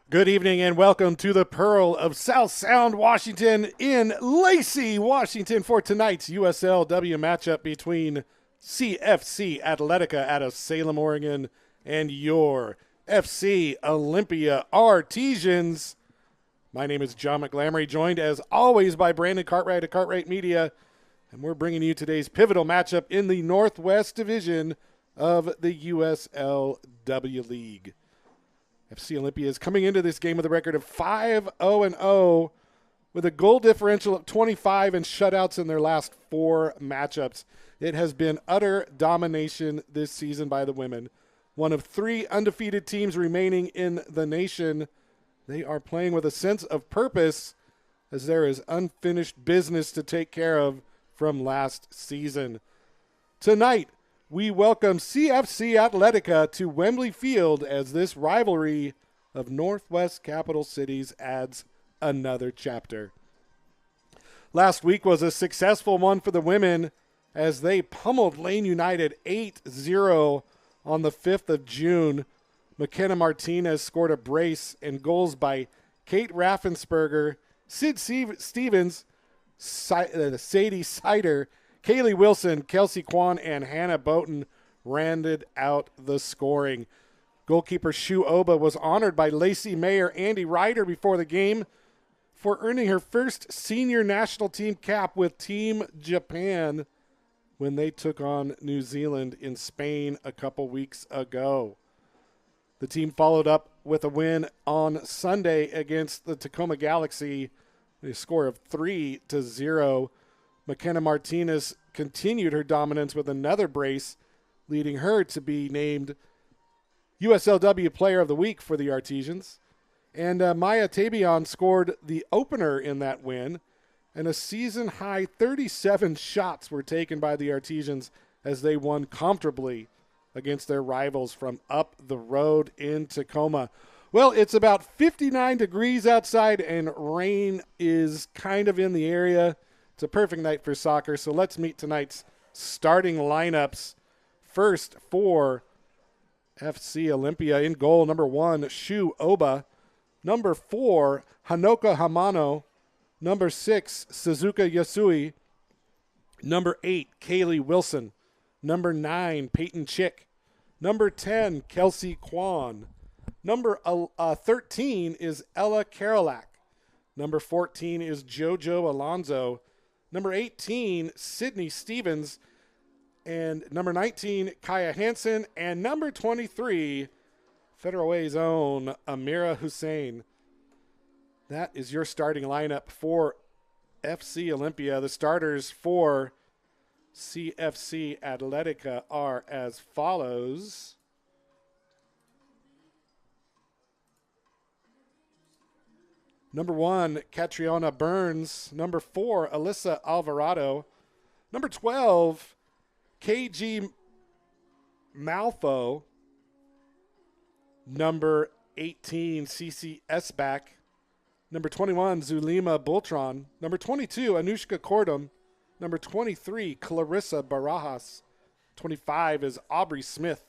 Good evening and welcome to the Pearl of South Sound, Washington in Lacey, Washington for tonight's USLW matchup between CFC Atletica out of Salem, Oregon and your FC Olympia Artesians. My name is John McGlamory, joined as always by Brandon Cartwright of Cartwright Media, and we're bringing you today's pivotal matchup in the Northwest Division of the USLW League. FC Olympia is coming into this game with a record of 5-0-0 with a goal differential of 25 and shutouts in their last 4 matchups. It has been utter domination this season by the women. One of 3 undefeated teams remaining in the nation. They are playing with a sense of purpose as there is unfinished business to take care of from last season. Tonight, we welcome CFC Atletica to Wembley Field as this rivalry of Northwest capital cities adds another chapter. Last week was a successful one for the women as they pummeled Lane United 8-0 on the 5th of June. McKenna Martinez scored a brace and goals by Kate Raffensperger, Sid Stevens, Sadie Sider, Kaylee Wilson, Kelsey Kwan, and Hannah Boughton rounded out the scoring. Goalkeeper Shu Oba was honored by Lacey Mayor Andy Ryder before the game for earning her first senior national team cap with Team Japan when they took on New Zealand in Spain a couple weeks ago. The team followed up with a win on Sunday against the Tacoma Galaxy, a score of 3-0. McKenna Martinez continued her dominance with another brace, leading her to be named USLW Player of the Week for the Artesians. And Maya Tabion scored the opener in that win, and a season-high 37 shots were taken by the Artesians as they won comfortably against their rivals from up the road in Tacoma. Well, it's about 59 degrees outside, and rain is kind of in the area. It's a perfect night for soccer, so let's meet tonight's starting lineups. First for FC Olympia, in goal, number 1, Shu Oba. Number 4, Hanoka Hamano. Number 6, Suzuka Yasui. Number 8, Kaylee Wilson. Number 9, Peyton Chick. Number 10, Kelsey Kwan. Number 13 is Ella Karolak. Number 14 is Jojo Alonzo. Number 18, Sydney Stevens. And number 19, Kaya Hansen. And number 23, Federal Way's own Amira Hussein. That is your starting lineup for FC Olympia. The starters for CFC Atletica are as follows. Number 1, Catriona Burns. Number 4, Alyssa Alvarado. Number 12, KG Malfo. Number 18, CC Esbach. Number 21, Zulima Bultron. Number 22, Anushka Kordum. Number 23, Clarissa Barajas. 25 is Aubrey Smith.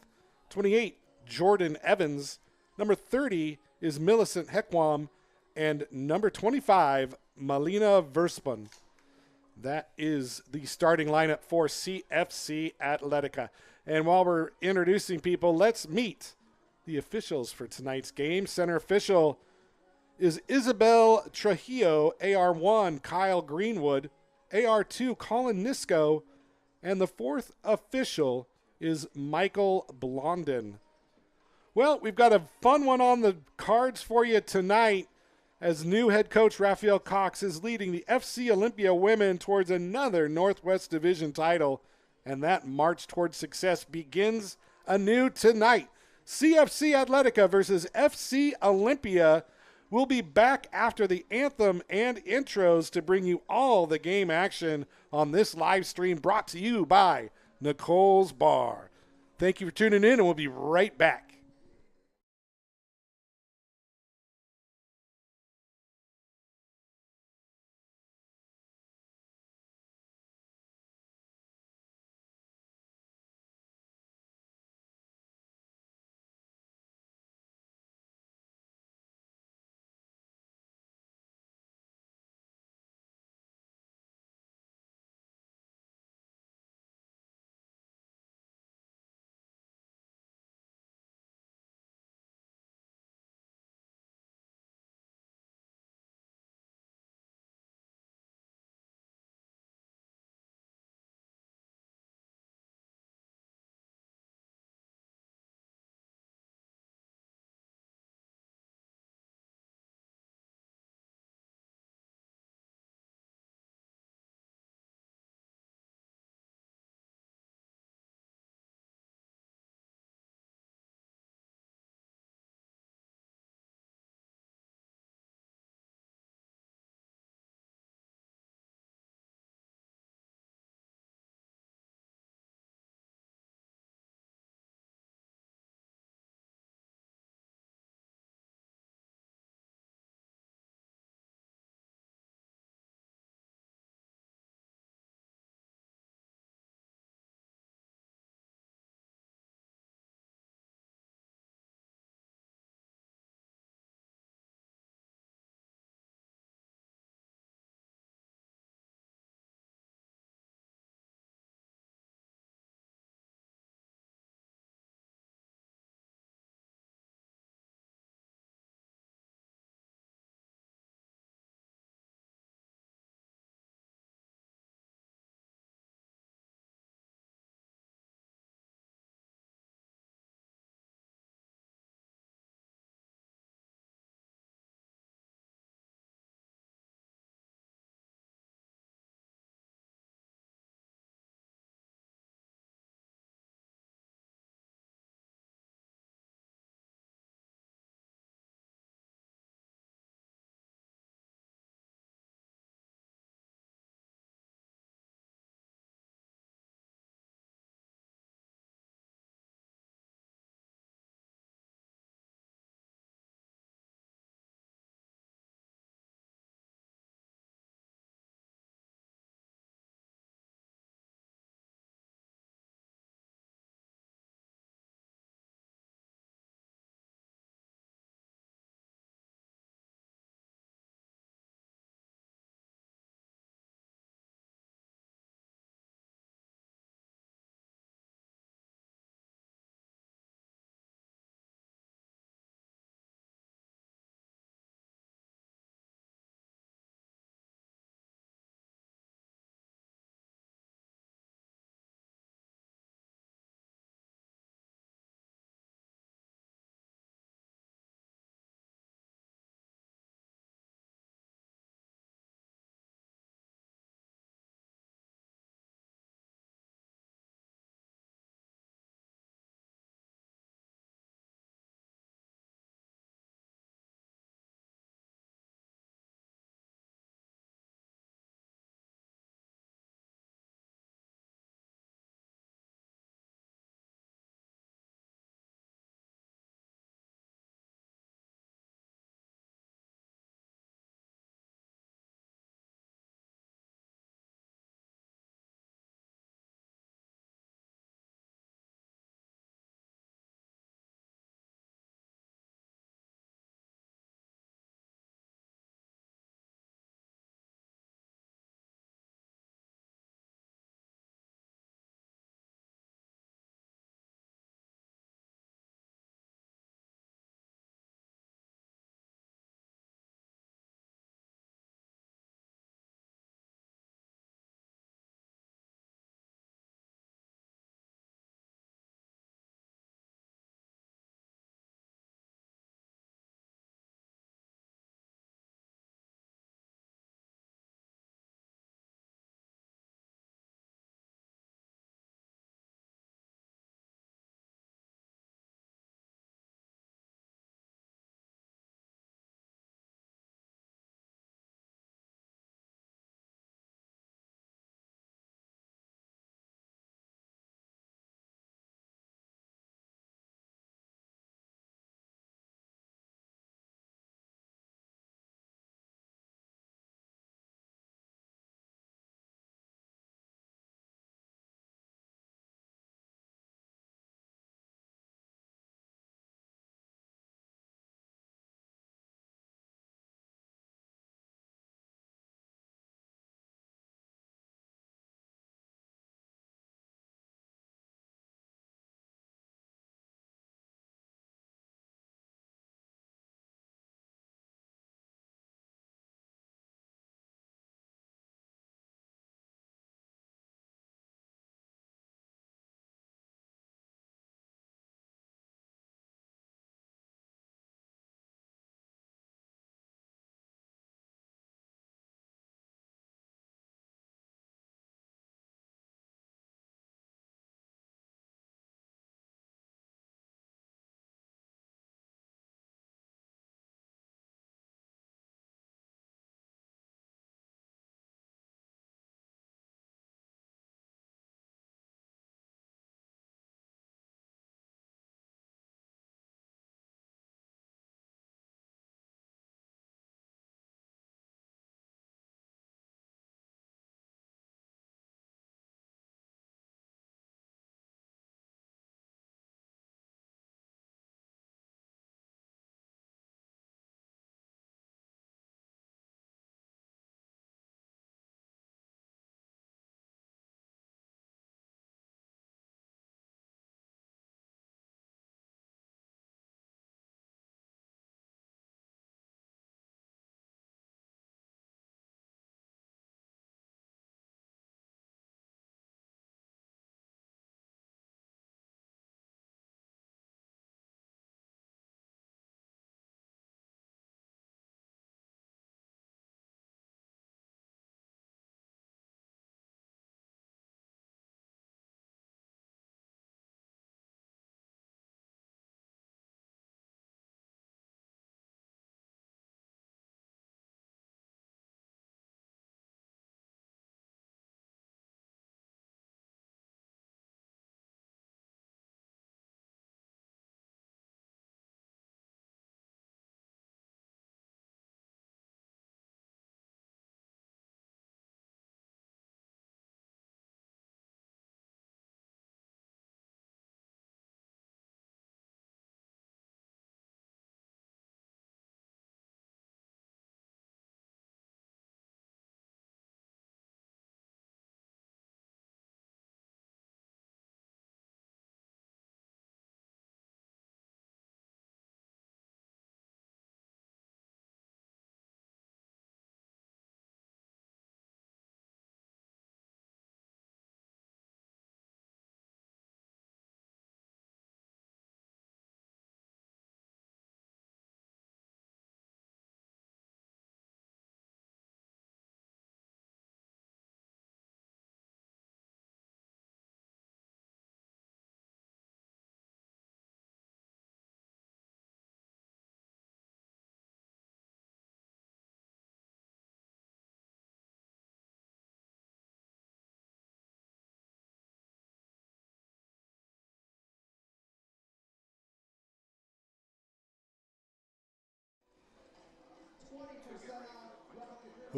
28, Jordan Evans. Number 30 is Millicent Heckwam. And number 25, Malina Verspun. That is the starting lineup for CFC Atletica. And while we're introducing people, let's meet the officials for tonight's game. Center official is Isabel Trujillo, AR1, Kyle Greenwood, AR2, Colin Nisco, and the 4th official is Michael Blondin. Well, we've got a fun one on the cards for you tonight, as new head coach Raphael Cox is leading the FC Olympia women towards another Northwest Division title, and that march towards success begins anew tonight. CFC Atletica versus FC Olympia. We'll be back after the anthem and intros to bring you all the game action on this live stream brought to you by Nicole's Bar. Thank you for tuning in, and we'll be right back.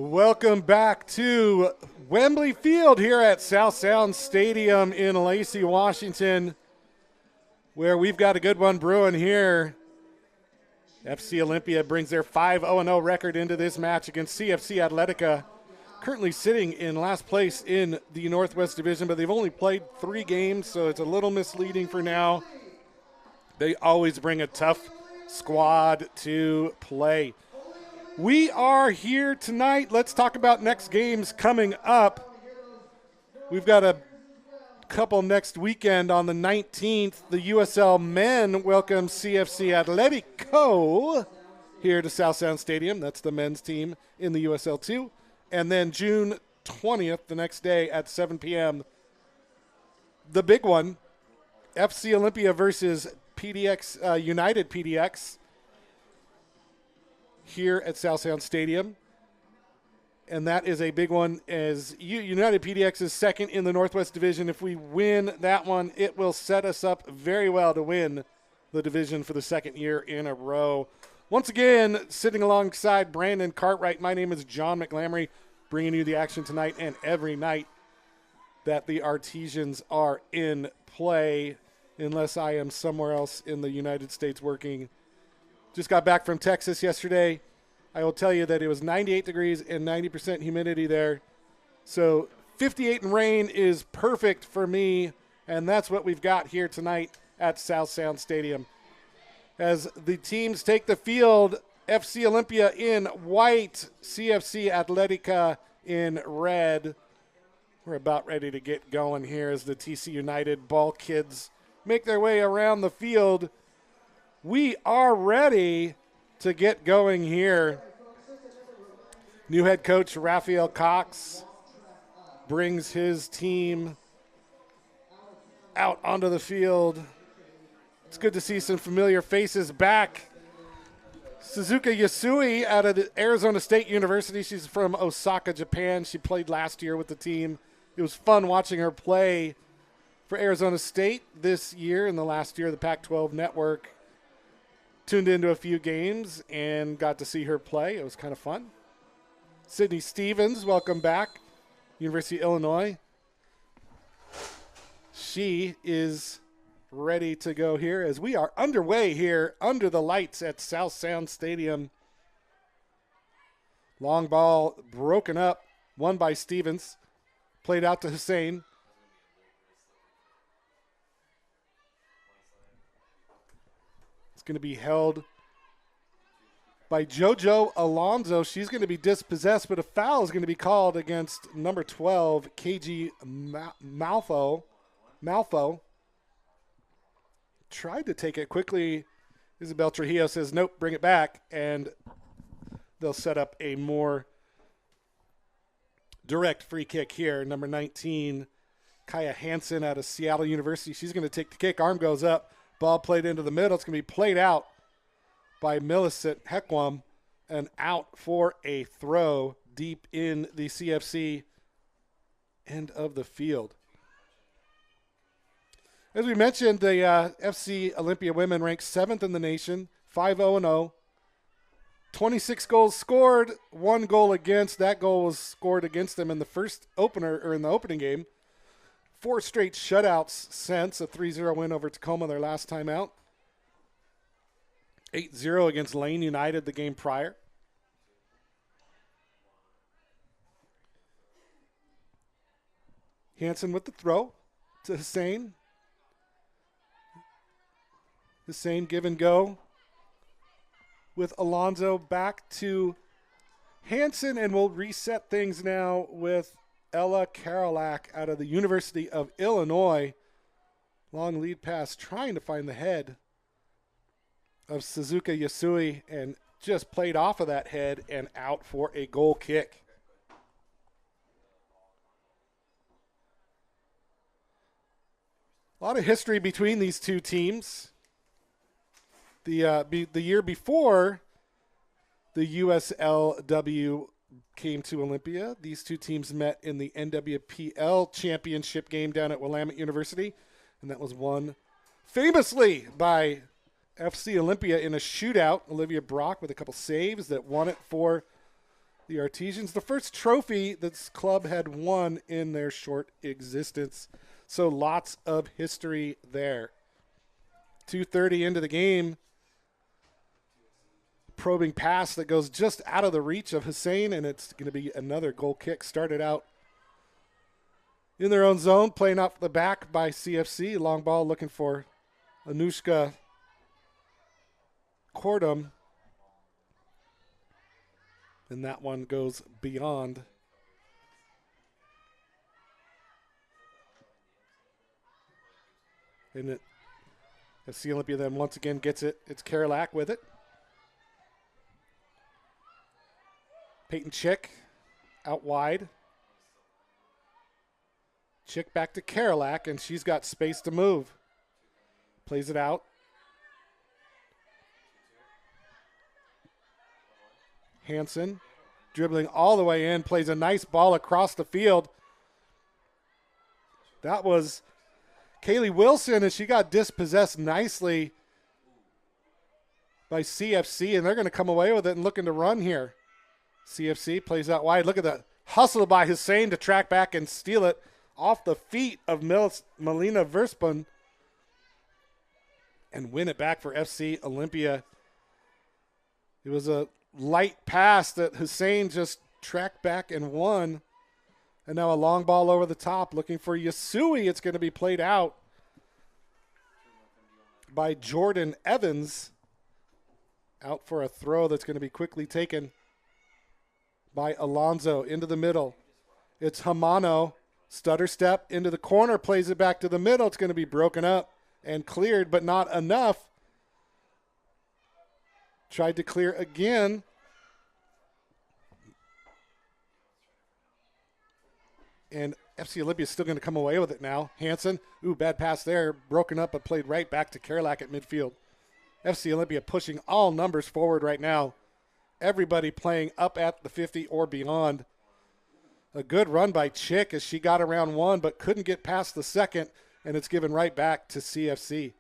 Welcome back to Wembley Field here at South Sound Stadium in Lacey, Washington, where we've got a good one brewing here. FC Olympia brings their 5-0-0 record into this match against CFC Atletica, currently sitting in last place in the Northwest Division, but they've only played 3 games, so it's a little misleading for now. They always bring a tough squad to play. We are here tonight. Let's talk about next games coming up. We've got a couple next weekend on the 19th. The USL men welcome CFC Atletico here to South Sound Stadium. That's the men's team in the USL 2. And then June 20th, the next day at 7 p.m., the big one, FC Olympia versus PDX, United PDX here at South Sound Stadium. And that is a big one as United PDX is second in the Northwest Division. If we win that one, it will set us up very well to win the division for the second year in a row. Once again, sitting alongside Brandon Cartwright, my name is John McLamory, bringing you the action tonight and every night that the Artesians are in play, unless I am somewhere else in the United States working. Just got back from Texas yesterday. I will tell you that it was 98 degrees and 90% humidity there. So 58 and rain is perfect for me, and that's what we've got here tonight at South Sound Stadium. As the teams take the field, FC Olympia in white, CFC Atletica in red. We're about ready to get going here as the TC United ball kids make their way around the field. We are ready to get going here. New head coach Raphael Cox brings his team out onto the field. It's good to see some familiar faces back. Suzuka Yasui out of the Arizona State University. She's from Osaka, Japan. She played last year with the team. It was fun watching her play for Arizona State this year and the last year of the Pac-12 network. Tuned into a few games and got to see her play. It was kind of fun. Sydney Stevens, welcome back. University of Illinois. She is ready to go here as we are underway here under the lights at South Sound Stadium. Long ball broken up, won by Stevens. Played out to Hussein. It's going to be held by JoJo Alonso. She's going to be dispossessed, but a foul is going to be called against number 12, KG Malfo. Tried to take it quickly. Isabel Trujillo says, nope, bring it back. And they'll set up a more direct free kick here. Number 19, Kaya Hansen out of Seattle University. She's going to take the kick. Arm goes up. Ball played into the middle. It's going to be played out by Millicent Hekwam and out for a throw deep in the CFC end of the field. As we mentioned, the FC Olympia women ranked 7th in the nation, 5-0-0. 26 goals scored, 1 goal against. That goal was scored against them in the first opener, or in the opening game. 4 straight shutouts since, a 3-0 win over Tacoma their last time out. 8-0 against Lane United the game prior. Hansen with the throw to Hussein. Hussein give and go with Alonso back to Hansen, and we'll reset things now with Ella Karolak out of the University of Illinois. Long lead pass trying to find the head of Suzuka Yasui and just played off of that head and out for a goal kick. A lot of history between these two teams. The year before the USLW came to Olympia, these two teams met in the NWPL championship game down at Willamette University, and that was won famously by FC Olympia in a shootout. Olivia Brock with a couple saves that won it for The Artesians, the first trophy this club had won in their short existence. So lots of history there. 2:30 into the game. Probing pass that goes just out of the reach of Hussein, and it's going to be another goal kick. Started out in their own zone, playing off the back by CFC. Long ball looking for Anushka Cordum. And that one goes beyond. And it, FC Olympia then once again gets it. It's Karolak with it. Peyton Chick out wide. Chick back to Karolak, and she's got space to move. Plays it out. Hansen dribbling all the way in, plays a nice ball across the field. That was Kaylee Wilson, and she got dispossessed nicely by CFC, and they're going to come away with it and looking to run here. CFC plays out wide. Look at the hustle by Hussein to track back and steal it off the feet of Melina Verspun and win it back for FC Olympia. It was a light pass that Hussein just tracked back and won. And now a long ball over the top looking for Yasui. It's going to be played out by Jordan Evans. Out for a throw that's going to be quickly taken by Alonso into the middle. It's Hamano. Stutter step into the corner. Plays it back to the middle. It's going to be broken up and cleared, but not enough. Tried to clear again. And FC Olympia is still going to come away with it now. Hansen, ooh, bad pass there. Broken up, but played right back to Karolak at midfield. FC Olympia pushing all numbers forward right now. Everybody playing up at the 50 or beyond. A good run by Chick as she got around one, but couldn't get past the second, and it's given right back to CFC.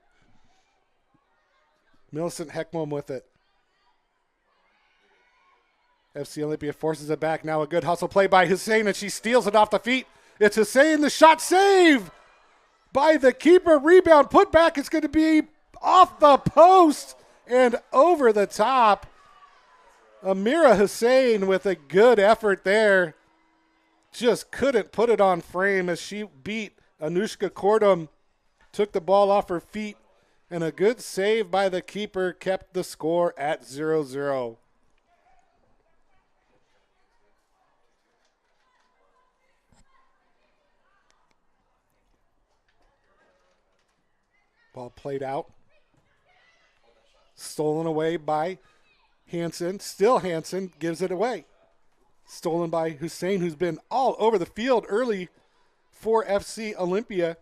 Millicent Heckmom with it. FC Olympia forces it back. Now a good hustle play by Hussein, and she steals it off the feet. It's Hussein, the shot save by the keeper. Rebound put back. It's going to be off the post and over the top. Amira Hussein with a good effort there. Just couldn't put it on frame as she beat Anushka Cordum. Took the ball off her feet, and a good save by the keeper kept the score at 0-0. Ball played out. Stolen away by Hansen. Still Hansen gives it away. Stolen by Hussein, who's been all over the field early for FC Olympia.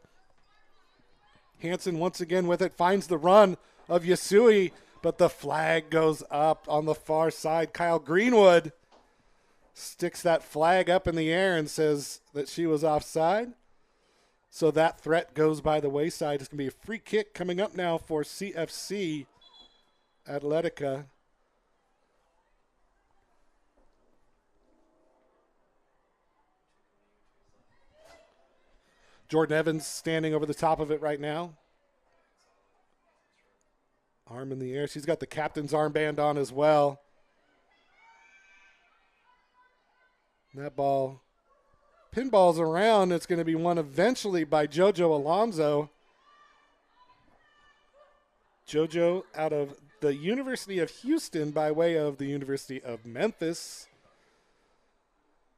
Hansen once again with it. Finds the run of Yasui, but the flag goes up on the far side. Kyle Greenwood sticks that flag up in the air and says that she was offside. So that threat goes by the wayside. It's going to be a free kick coming up now for CFC Atletica. Jordan Evans standing over the top of it right now. Arm in the air. She's got the captain's armband on as well. And that ball pinballs around. It's going to be won eventually by JoJo Alonso. JoJo out of the University of Houston by way of the University of Memphis.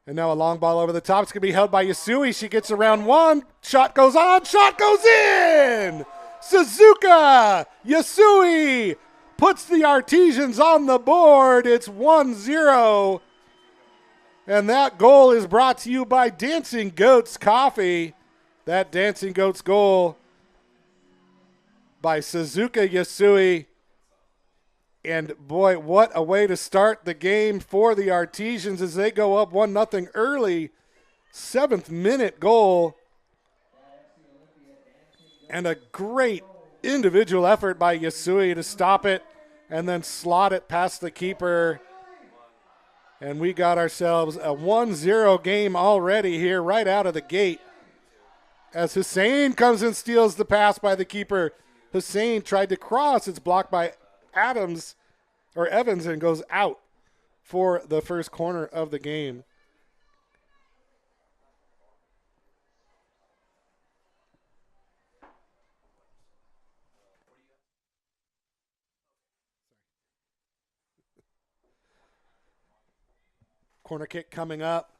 And now a long ball over the top. It's going to be held by Yasui. She gets around one. Shot goes on. Shot goes in. Suzuka Yasui puts the Artesians on the board. It's 1-0. And that goal is brought to you by Dancing Goats Coffee. That Dancing Goats goal by Suzuka Yasui. And boy, what a way to start the game for the Artesians as they go up 1-0 early. 7th minute goal. And a great individual effort by Yasui to stop it and then slot it past the keeper. And we got ourselves a 1-0 game already here right out of the gate. As Hussein comes and steals the pass by the keeper. Hussein tried to cross. It's blocked by Evans and goes out for the first corner of the game. Corner kick coming up.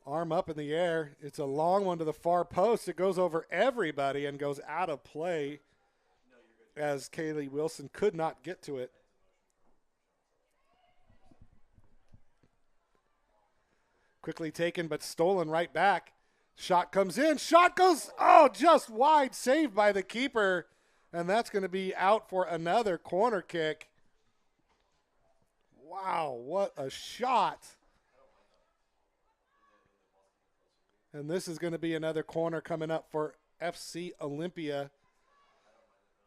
Arm up in the air. It's a long one to the far post. It goes over everybody and goes out of play as Kaylee Wilson could not get to it. Quickly taken but stolen right back. Shot comes in. Shot goes, just wide. Saved by the keeper. And that's going to be out for another corner kick. Wow, what a shot. And this is going to be another corner coming up for FC Olympia.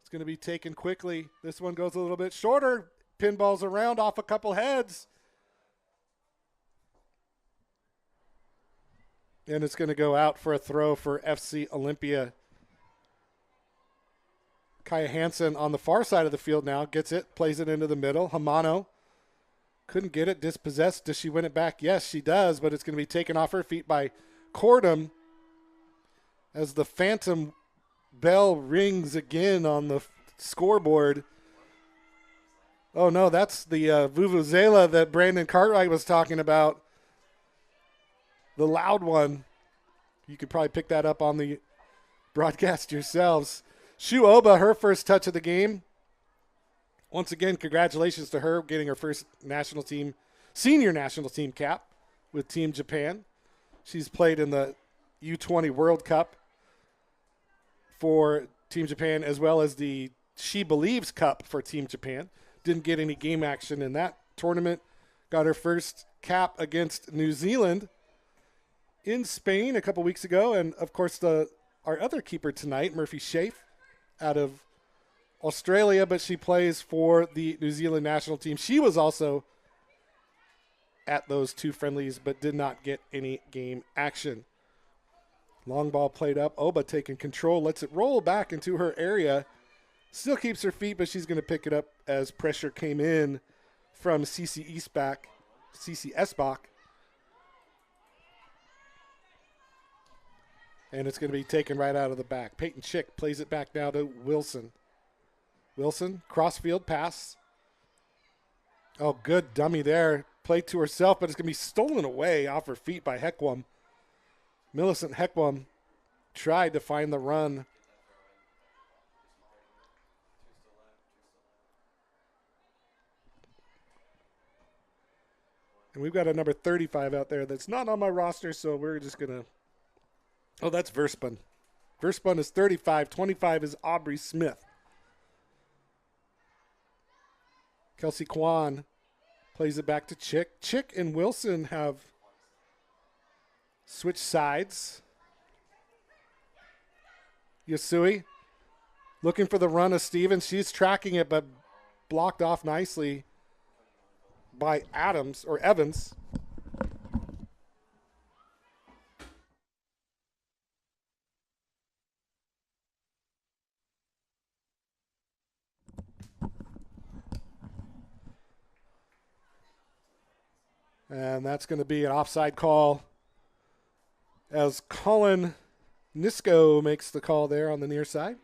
It's going to be taken quickly. This one goes a little bit shorter. Pinballs around off a couple heads. And it's going to go out for a throw for FC Olympia. Kaya Hansen on the far side of the field now. Gets it, plays it into the middle. Hamano couldn't get it, dispossessed. Does she win it back? Yes, she does, but it's going to be taken off her feet by Cordum as the phantom bell rings again on the scoreboard. Oh, no, that's the vuvuzela that Brandon Cartwright was talking about. The loud one. You could probably pick that up on the broadcast yourselves. Shu Oba, her first touch of the game. Once again, congratulations to her getting her first senior national team cap with Team Japan. She's played in the U20 World Cup for Team Japan as well as the She Believes Cup for Team Japan. Didn't get any game action in that tournament. Got her first cap against New Zealand in Spain a couple weeks ago. And, of course, our other keeper tonight, Murphy Schaaf, out of Australia, but she plays for the New Zealand national team. She was also at those two friendlies, but did not get any game action. Long ball played up. Oba taking control, lets it roll back into her area. Still keeps her feet, but she's going to pick it up as pressure came in from Cici Esbach. And it's going to be taken right out of the back. Peyton Chick plays it back now to Wilson. Wilson, crossfield pass. Oh, good dummy there. Played to herself, but it's going to be stolen away off her feet by Hekwam. Millicent Hekwam tried to find the run. And we've got a number 35 out there that's not on my roster, so we're just going to... Oh, that's Verspun. Verspun is 35. 25 is Aubrey Smith. Kelsey Kwan plays it back to Chick. Chick and Wilson have switched sides. Yasui looking for the run of Stevens. She's tracking it, but blocked off nicely by Evans. And that's going to be an offside call as Colin Nisco makes the call there on the near side.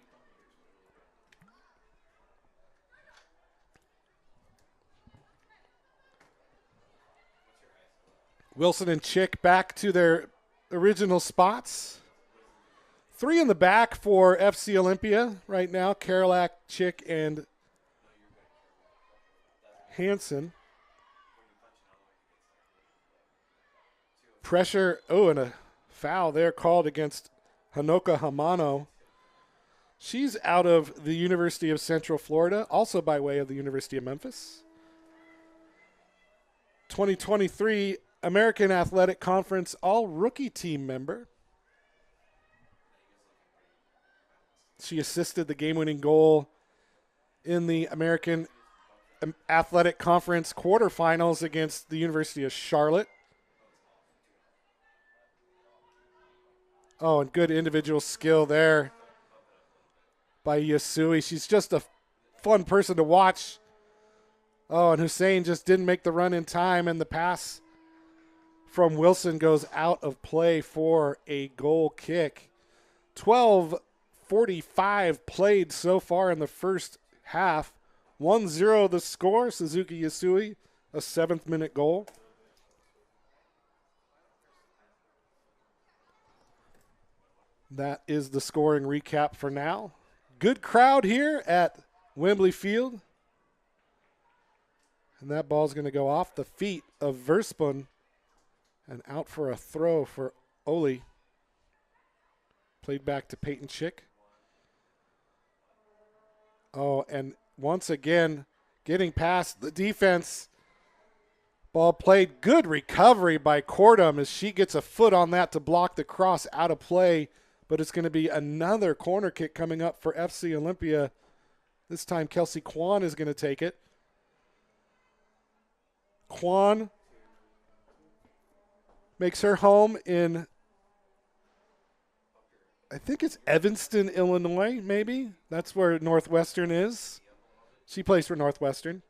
Wilson and Chick back to their original spots. 3 in the back for FC Olympia right now. Karolak, Chick, and Hansen. Pressure, and a foul there called against Hanoka Hamano. She's out of the University of Central Florida, also by way of the University of Memphis. 2023 American Athletic Conference all-rookie team member. She assisted the game-winning goal in the American Athletic Conference quarterfinals against the University of Charlotte. Oh, and good individual skill there by Yasui. She's just a fun person to watch. Oh, and Hussein just didn't make the run in time, and the pass from Wilson goes out of play for a goal kick. 12:45 played so far in the first half. 1-0 the score. Suzuki Yasui, a 7th-minute goal. That is the scoring recap for now. Good crowd here at Wembley Field. And that ball's going to go off the feet of Verspun and out for a throw for Oli. Played back to Peyton Chick. Oh, and once again, getting past the defense. Ball played. Good recovery by Cordum as she gets a foot on that to block the cross out of play. But it's going to be another corner kick coming up for FC Olympia. This time Kelsey Kwan is going to take it. Kwan makes her home in, I think it's Evanston, Illinois, maybe. That's where Northwestern is. She plays for Northwestern.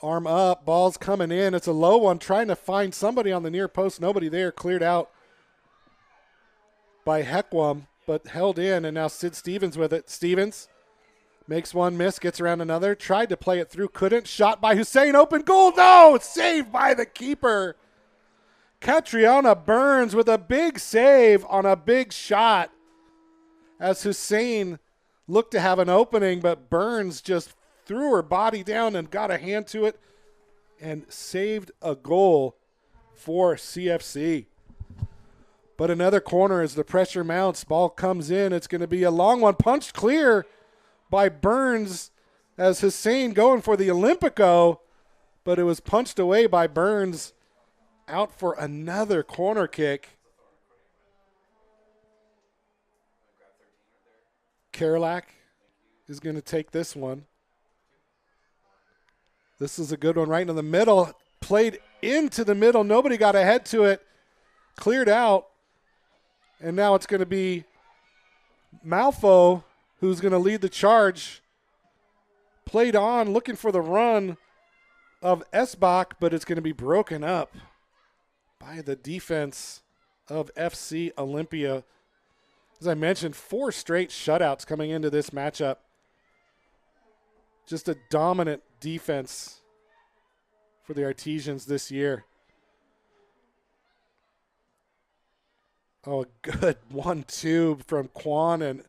Arm up, ball's coming in. It's a low one, trying to find somebody on the near post. Nobody there, cleared out by Heckwam, but held in, and now Sid Stevens with it. Stevens makes one miss, gets around another, tried to play it through, couldn't. Shot by Hussein, open goal, no! Saved by the keeper. Catriona Burns with a big save on a big shot as Hussein looked to have an opening, but Burns just threw her body down and got a hand to it and saved a goal for CFC. But another corner as the pressure mounts. Ball comes in. It's going to be a long one. Punched clear by Burns as Hussein going for the Olympico. But it was punched away by Burns. Out for another corner kick. Karolak is going to take this one. This is a good one right in the middle. Played into the middle. Nobody got ahead to it. Cleared out. And now it's going to be Malfo who's going to lead the charge. Played on, looking for the run of Esbach, but it's going to be broken up by the defense of FC Olympia. As I mentioned, 4 straight shutouts coming into this matchup. Just a dominant defense for the Artesians this year. Oh, a good 1-2 from Kwan and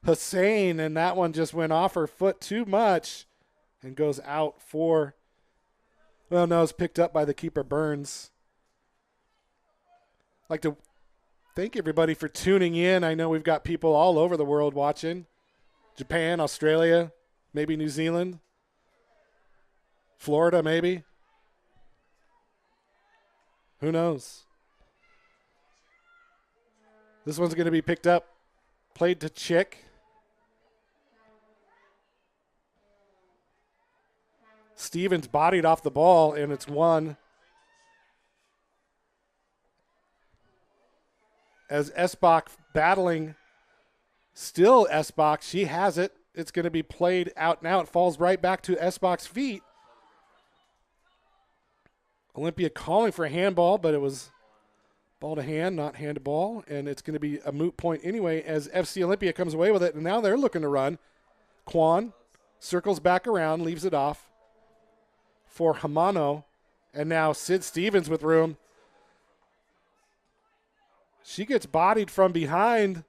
Hussein, and that one just went off her foot too much and goes out for, well, no, it's picked up by the keeper, Burns. I'd like to thank everybody for tuning in. I know we've got people all over the world watching. Japan, Australia, maybe New Zealand, Florida maybe. Who knows? This one's going to be picked up, played to Chick. Stevens bodied off the ball, and it's won. As Esbach battling, still Esbach, she has it. It's going to be played out now. It falls right back to Esbach's feet. Olympia calling for a handball, but it was ball to hand, not hand to ball, and it's going to be a moot point anyway as FC Olympia comes away with it, and now they're looking to run. Kwan circles back around, leaves it off for Hamano, and now Sid Stevens with room. She gets bodied from behind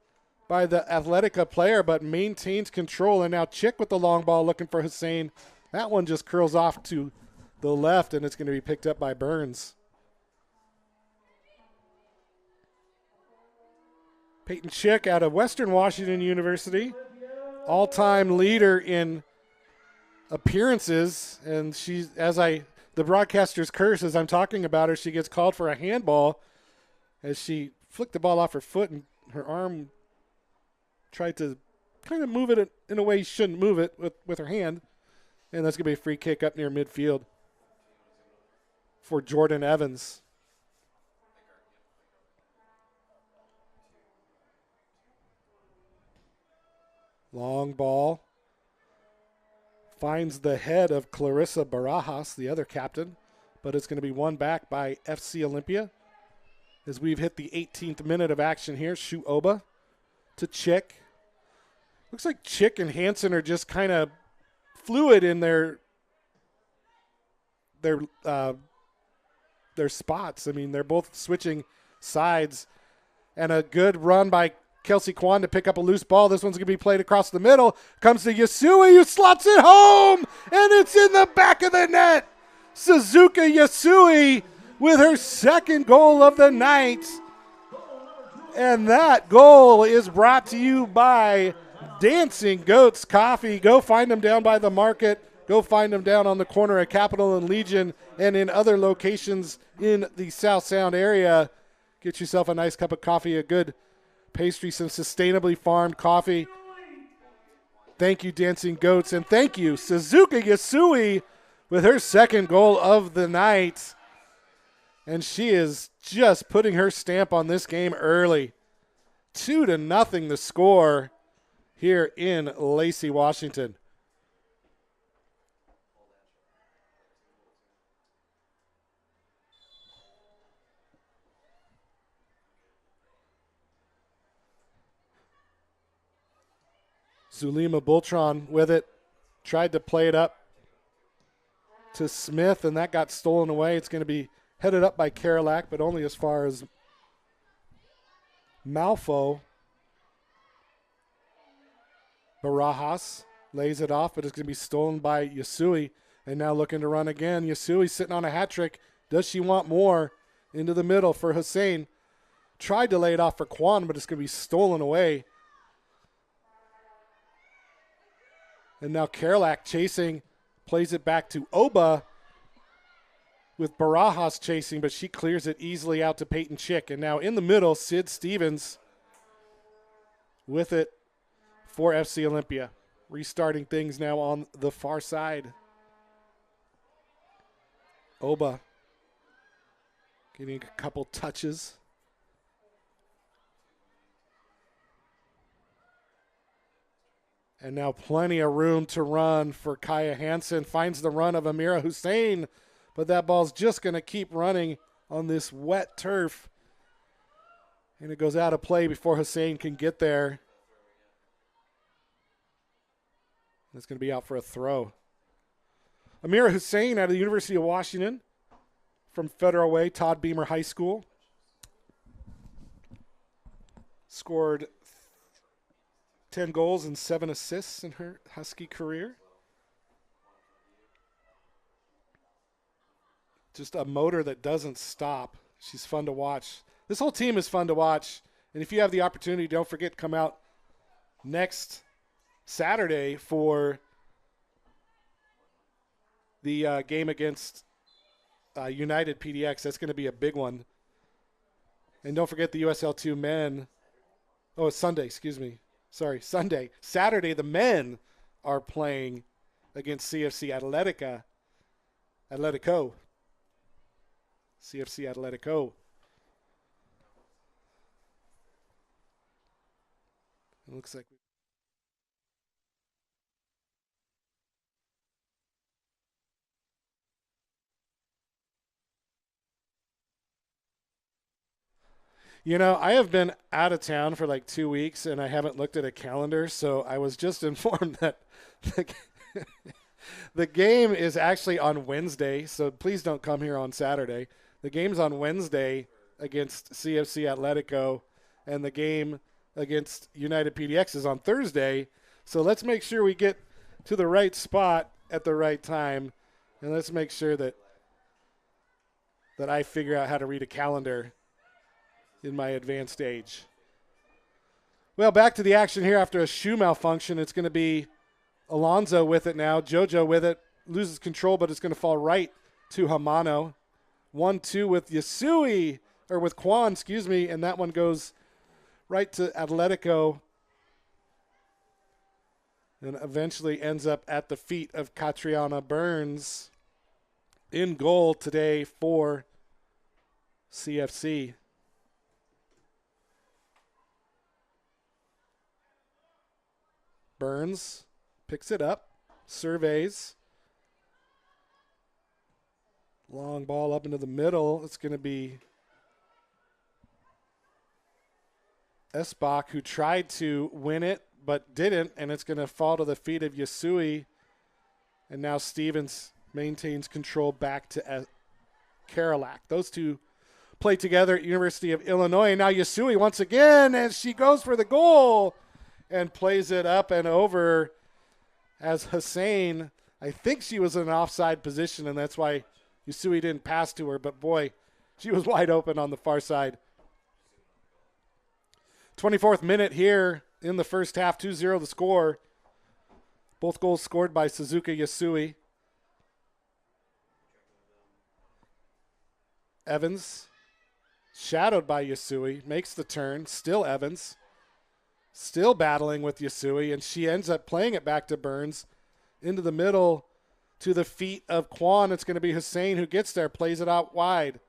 by the Atletica player, but maintains control, and now Chick with the long ball looking for Hussein. That one just curls off to the left, and it's going to be picked up by Burns. Peyton Chick out of Western Washington University, all-time leader in appearances, and she's, the broadcaster's curse as I'm talking about her, she gets called for a handball as she flicked the ball off her foot and her arm tried to kind of move it in a way you shouldn't move it with her hand. And that's going to be a free kick up near midfield for Jordan Evans. Long ball. Finds the head of Clarissa Barajas, the other captain. But it's going to be won back by FC Olympia. As we've hit the 18th minute of action here. Shu Oba to Chick. Looks like Chick and Hansen are just kind of fluid in their spots. I mean, they're both switching sides. And a good run by Kelsey Kwan to pick up a loose ball. This one's going to be played across the middle. Comes to Yasui, who slots it home, and it's in the back of the net. Suzuka Yasui with her second goal of the night. And that goal is brought to you by Dancing Goats Coffee. Go find them down by the market. Go find them down on the corner of Capitol and Legion and in other locations in the South Sound area. Get yourself a nice cup of coffee, a good pastry, some sustainably farmed coffee. Thank you, Dancing Goats, and thank you, Suzuka Yasui, with her second goal of the night. And she is just putting her stamp on this game early. 2-0 the score here in Lacey, Washington. Zulima Bultron with it. Tried to play it up to Smith, and that got stolen away. It's going to be headed up by Karolak, but only as far as Malfo. Barajas lays it off, but it's going to be stolen by Yasui. And now looking to run again. Yasui sitting on a hat trick. Does she want more? Into the middle for Hussein. Tried to lay it off for Kwan, but it's going to be stolen away. And now Karolak chasing, plays it back to Oba with Barajas chasing, but she clears it easily out to Peyton Chick. And now in the middle, Sid Stevens with it for FC Olympia. Restarting things now on the far side. Oba getting a couple touches. And now plenty of room to run for Kaya Hansen. Finds the run of Amira Hussein, but that ball's just going to keep running on this wet turf. And it goes out of play before Hussein can get there. It's going to be out for a throw. Amira Hussein out of the University of Washington from Federal Way, Todd Beamer High School. Scored 10 goals and 7 assists in her Husky career. Just a motor that doesn't stop. She's fun to watch. This whole team is fun to watch. And if you have the opportunity, don't forget to come out next Saturday for the game against United PDX. That's going to be a big one. And don't forget the USL 2 men. Oh, it's Sunday, excuse me. Sorry, Sunday. Saturday, the men are playing against CFC Atletica. Atletico. CFC Atletico. It looks like... You know, I have been out of town for like 2 weeks, and I haven't looked at a calendar, so I was just informed that the game is actually on Wednesday, so please don't come here on Saturday. The game's on Wednesday against CFC Atletico, and the game against United PDX is on Thursday, so let's make sure we get to the right spot at the right time, and let's make sure that I figure out how to read a calendar in my advanced age. Well, back to the action here after a shoe malfunction. It's going to be Alonzo with it now. JoJo with it. Loses control, but it's going to fall right to Hamano. 1-2 with Yasui, or with Kwan, excuse me, and that one goes right to Atletico. and eventually ends up at the feet of Catriona Burns in goal today for CFC. Burns picks it up, surveys. Long ball up into the middle. It's going to be Esbach, who tried to win it but didn't, and it's going to fall to the feet of Yasui. And now Stevens maintains control back to Karolak. Those two play together at University of Illinois. And now Yasui once again, and she goes for the goal and plays it up and over as Hussein. I think she was in an offside position, and that's why Yasui didn't pass to her. But, boy, she was wide open on the far side. 24th minute here in the first half, 2-0 the score. Both goals scored by Suzuka Yasui. Evans, shadowed by Yasui, makes the turn. Still Evans, still battling with Yasui, and she ends up playing it back to Burns into the middle to the feet of Kwan. It's going to be Hussein who gets there, plays it out wide.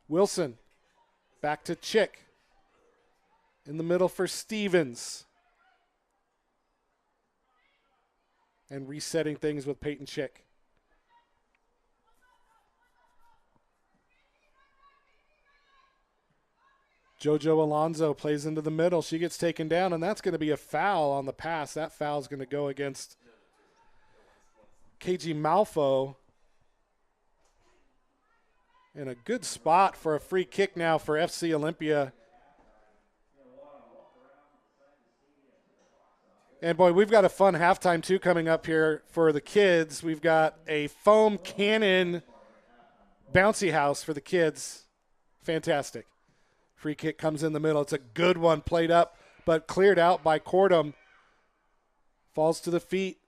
Wilson, back to Chick. In the middle for Stevens. And resetting things with Peyton Chick. JoJo Alonso plays into the middle. She gets taken down, and that's going to be a foul on the pass. That foul is going to go against KG Malfo. And a good spot for a free kick now for FC Olympia. And, boy, we've got a fun halftime, too, coming up here for the kids. We've got a foam cannon bouncy house for the kids. Fantastic. Free kick comes in the middle. It's a good one, played up, but cleared out by Cordum. Falls to the feet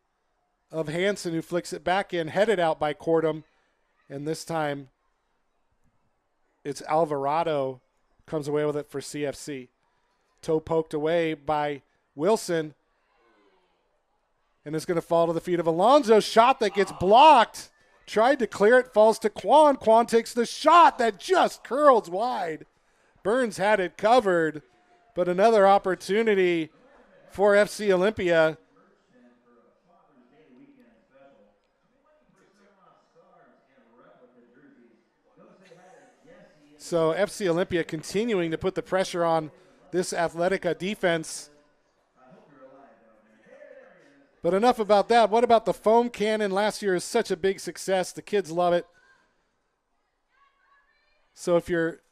of Hansen, who flicks it back in, headed out by Cordum. And this time it's Alvarado comes away with it for CFC. Toe poked away by Wilson. And it's going to fall to the feet of Alonso. Shot that gets blocked. Tried to clear it, falls to Kwan. Kwan takes the shot that just curls wide. Burns had it covered, but another opportunity for FC Olympia. So FC Olympia continuing to put the pressure on this Atletica defense. But enough about that. What about the foam cannon? Last year is such a big success. The kids love it. So if you're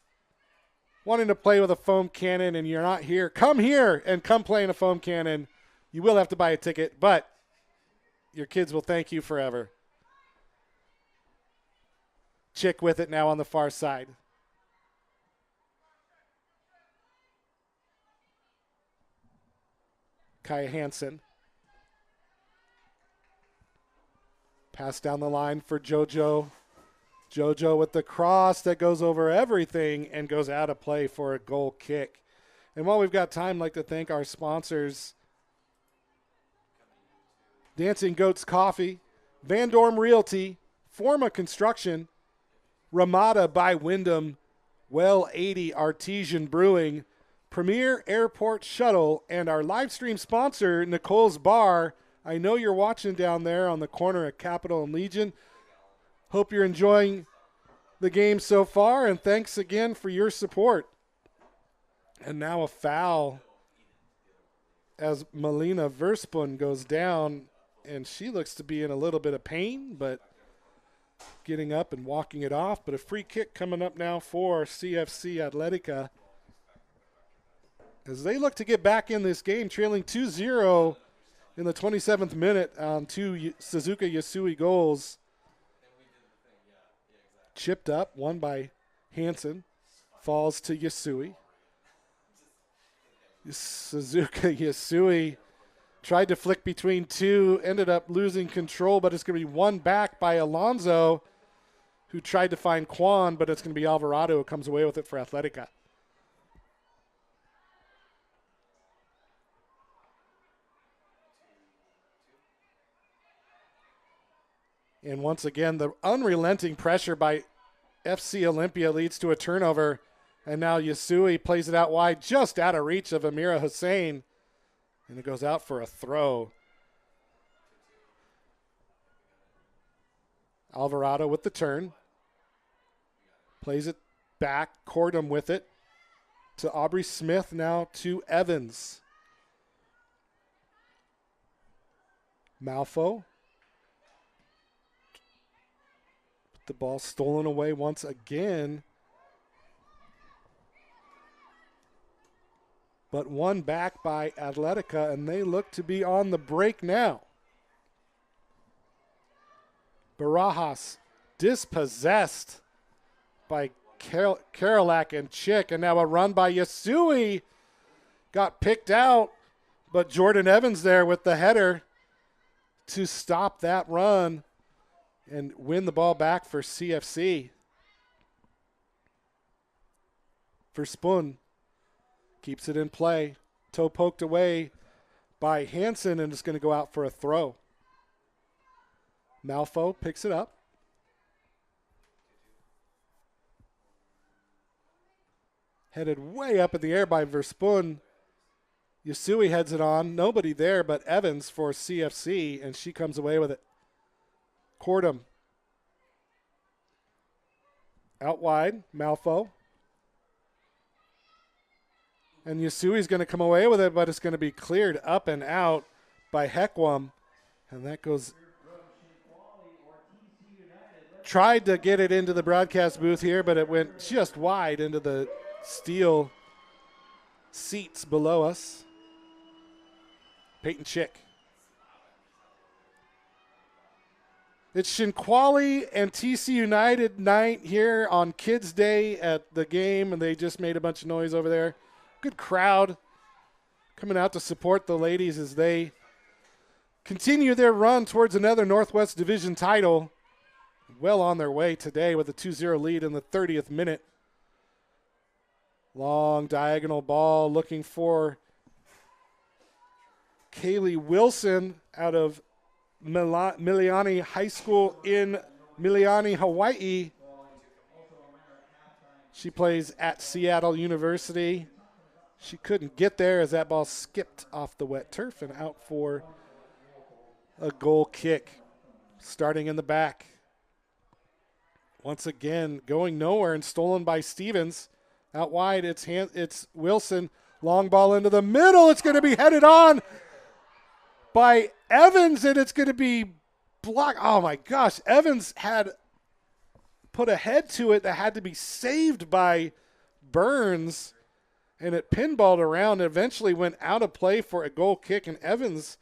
wanting to play with a foam cannon and you're not here, come here and come play in a foam cannon. You will have to buy a ticket, but your kids will thank you forever. Chick with it now on the far side. Kaya Hansen. Pass down the line for JoJo. JoJo with the cross that goes over everything and goes out of play for a goal kick. And while we've got time, I'd like to thank our sponsors. Dancing Goats Coffee, Van Dorm Realty, Forma Construction, Ramada by Wyndham, Well 80 Artesian Brewing, Premier Airport Shuttle, and our live stream sponsor, Nicole's Bar. I know you're watching down there on the corner at Capitol and Legion. Hope you're enjoying the game so far, and thanks again for your support. And now a foul as Melina Verspun goes down, and she looks to be in a little bit of pain, but getting up and walking it off. But a free kick coming up now for CFC Atletica as they look to get back in this game, trailing 2-0 in the 27th minute on two Suzuka Yasui goals. Chipped up, won by Hansen, falls to Yasui. Suzuka Yasui tried to flick between two, ended up losing control, but it's going to be won back by Alonso, who tried to find Kwan, but it's going to be Alvarado who comes away with it for Atletica. And once again, the unrelenting pressure by FC Olympia leads to a turnover. And now Yasui plays it out wide, just out of reach of Amira Hussein. And it goes out for a throw. Alvarado with the turn. Plays it back. Cordum with it. To Aubrey Smith, now to Evans. Malfo. The ball stolen away once again. But won back by Atletica, and they look to be on the break now. Barajas dispossessed by Karolak and Chick, and now a run by Yasui. Got picked out, but Jordan Evans there with the header to stop that run and win the ball back for CFC. For Spoon. Keeps it in play. Toe poked away by Hansen, and it's going to go out for a throw. Malfo picks it up. Headed way up in the air by Verspun. Yasui heads it on. Nobody there but Evans for CFC, and she comes away with it. Cordum. Out wide, Malfo. And Yasui's going to come away with it, but it's going to be cleared up and out by Heckwam. And that goes... Tried to get it into the broadcast booth here, but it went just wide into the steel seats below us. Peyton Chick. It's Shinquali and TC United night here on Kids Day at the game, and they just made a bunch of noise over there. Good crowd coming out to support the ladies as they continue their run towards another Northwest Division title. Well on their way today with a 2-0 lead in the 30th minute. Long diagonal ball looking for Kaylee Wilson out of Miliani High School in Miliani, Hawaii. She plays at Seattle University. She couldn't get there as that ball skipped off the wet turf and out for a goal kick. Starting in the back. Once again, going nowhere and stolen by Stevens. Out wide, it's Wilson. Long ball into the middle. It's going to be headed on by Evans, and it's going to be blocked. Oh, my gosh. Evans had put a head to it that had to be saved by Burns, and it pinballed around and eventually went out of play for a goal kick, and Evans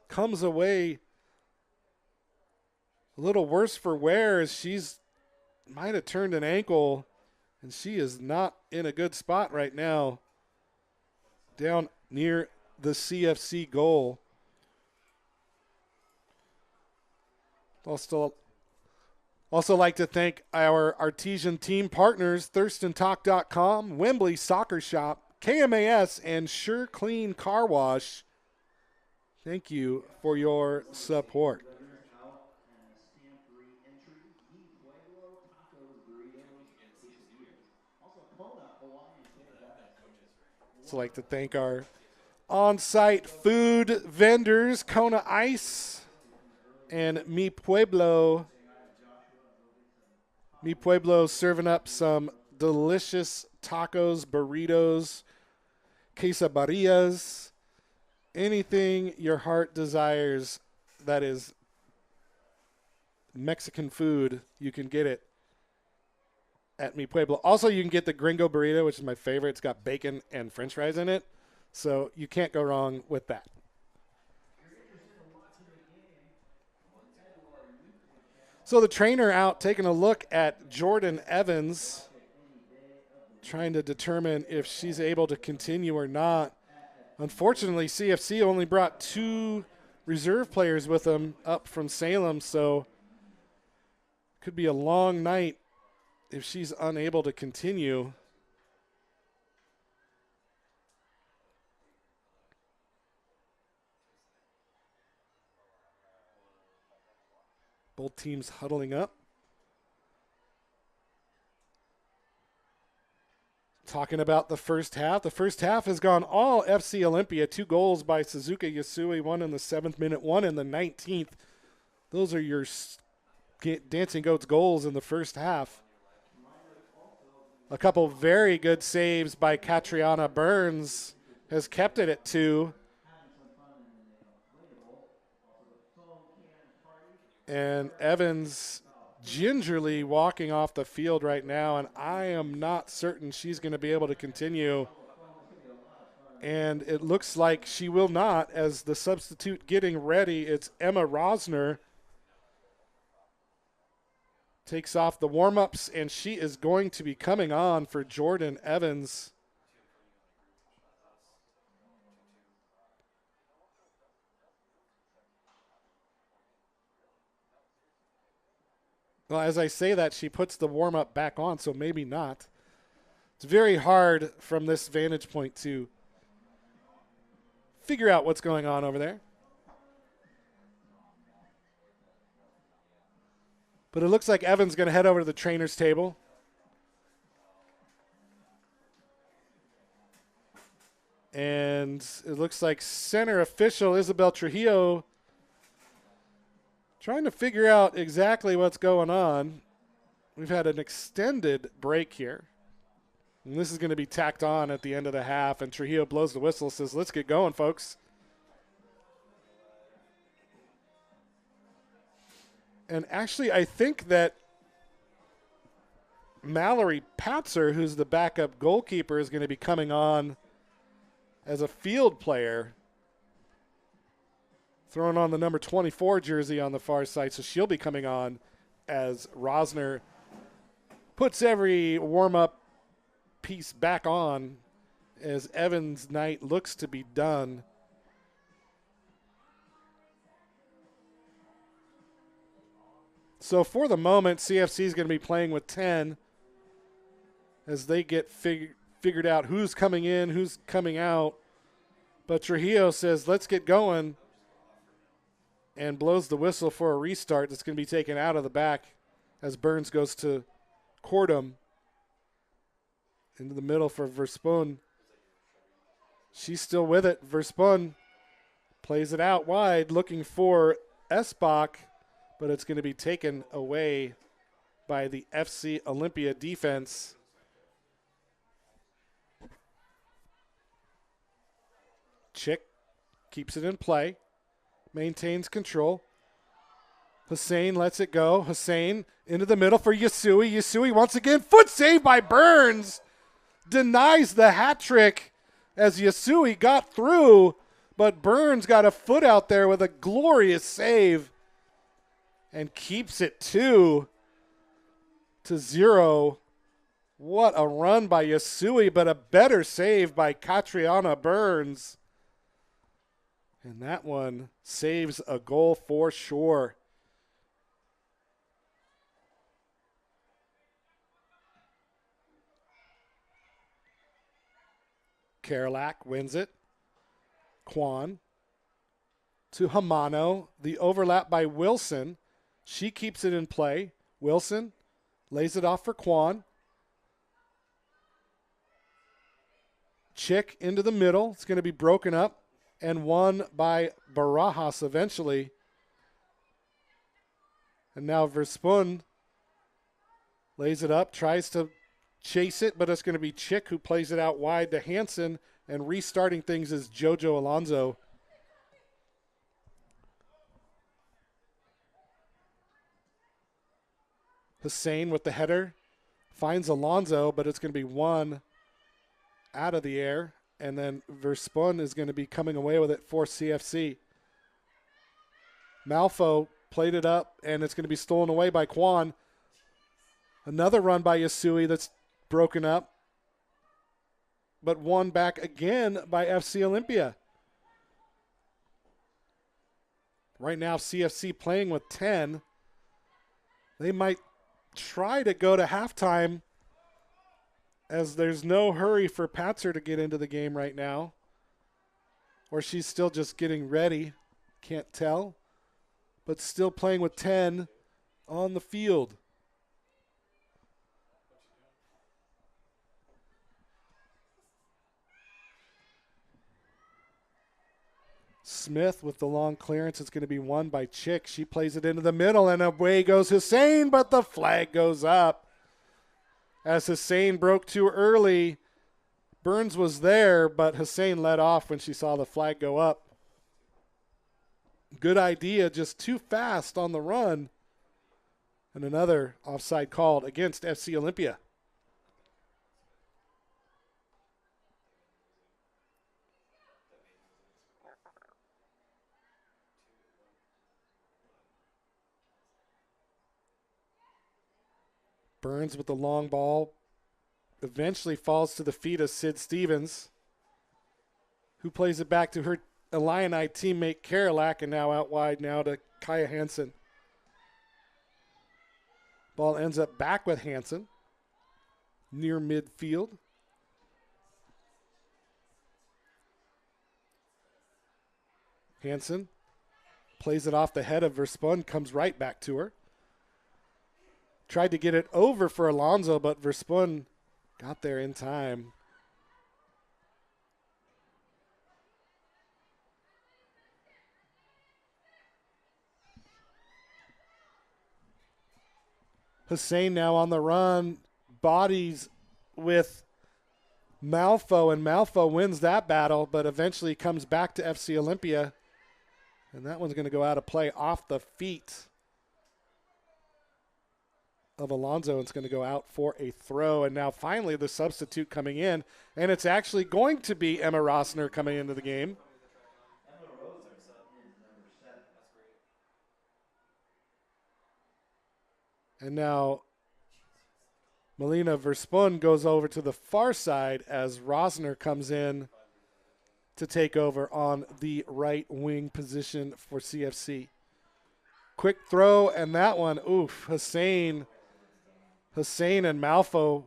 comes away a little worse for wear as she's might have turned an ankle, and she is not in a good spot right now down near the CFC goal. Also like to thank our Artesian team partners, ThurstonTalk.com, Wembley Soccer Shop, KMAS, and Sure Clean Car Wash. Thank you for your support. Also like to thank our on-site food vendors, Kona Ice and Mi Pueblo. Mi Pueblo serving up some delicious tacos, burritos, quesadillas, anything your heart desires that is Mexican food, you can get it at Mi Pueblo. Also, you can get the Gringo Burrito, which is my favorite. It's got bacon and french fries in it, so you can't go wrong with that. So the trainer out taking a look at Jordan Evans, trying to determine if she's able to continue or not. Unfortunately, CFC only brought 2 reserve players with them up from Salem, so could be a long night if she's unable to continue. Both teams huddling up. Talking about the first half. The first half has gone all FC Olympia. 2 goals by Suzuka Yasui, one in the 7th minute, one in the 19th. Those are your Dancing Goats goals in the first half. A couple very good saves by Catriona Burns has kept it at 2. And Evans gingerly walking off the field right now, and I am not certain she's going to be able to continue. And it looks like she will not, as the substitute getting ready. It's Emma Rosner. Takes off the warm-ups, and she is going to be coming on for Jordan Evans. Well, as I say that, she puts the warm-up back on, so maybe not. It's very hard from this vantage point to figure out what's going on over there. But it looks like Evan's going to head over to the trainer's table. And it looks like center official Isabel Trujillo trying to figure out exactly what's going on. We've had an extended break here. And this is going to be tacked on at the end of the half. And Trujillo blows the whistle, says, let's get going, folks. And actually, I think that Mallory Patzer, who's the backup goalkeeper, is going to be coming on as a field player, throwing on the number 24 jersey on the far side. So she'll be coming on as Rosner puts every warm-up piece back on as Evans' night looks to be done. So for the moment, CFC is going to be playing with 10 as they get figured out who's coming in, who's coming out. But Trujillo says, let's get going, and blows the whistle for a restart that's going to be taken out of the back as Burns goes to Cordum. Into the middle for Verspun. She's still with it. Verspun plays it out wide, looking for Esbach, but it's going to be taken away by the FC Olympia defense. Chick keeps it in play, maintains control. Hussein lets it go. Hussein into the middle for Yasui. Yasui once again, foot save by Burns. Denies the hat trick as Yasui got through, but Burns got a foot out there with a glorious save and keeps it 2-0. What a run by Yasui, but a better save by Catriona Burns. And that one saves a goal for sure. Karolak wins it. Kwan to Hamano. The overlap by Wilson. She keeps it in play. Wilson lays it off for Kwan. Chick into the middle. It's going to be broken up and won by Barajas eventually. And now Verspun lays it up, tries to chase it, but it's going to be Chick who plays it out wide to Hansen, and restarting things is Jojo Alonso. Hussein with the header finds Alonso, but it's going to be won out of the air, and then Verspun is going to be coming away with it for CFC. Malfo played it up, and it's going to be stolen away by Kwan. Another run by Yasui that's broken up, but won back again by FC Olympia. Right now, CFC playing with 10. They might try to go to halftime, as there's no hurry for Patzer to get into the game right now. Or she's still just getting ready. Can't tell. But still playing with 10. on the field. Smith with the long clearance. It's going to be won by Chick. She plays it into the middle, and away goes Hussein, but the flag goes up. As Hussein broke too early, Burns was there, but Hussein let off when she saw the flag go up. Good idea, just too fast on the run. And another offside called against FC Olympia. Burns with the long ball. Eventually falls to the feet of Sid Stevens, who plays it back to her Illini teammate Karolak, and now out wide now to Kaya Hansen. Ball ends up back with Hansen near midfield. Hansen plays it off the head of Verspun, comes right back to her. Tried to get it over for Alonso, but Verspun got there in time. Hussein now on the run, bodies with Malfo, and Malfo wins that battle, but eventually comes back to FC Olympia, and that one's going to go out of play off the feet of Alonso. It's going to go out for a throw, and now finally the substitute coming in, and it's actually going to be Emma Rossner coming into the game. And now Melina Verspun goes over to the far side as Rosner comes in to take over on the right wing position for CFC. Quick throw, and that one, oof, Hussein and Malfo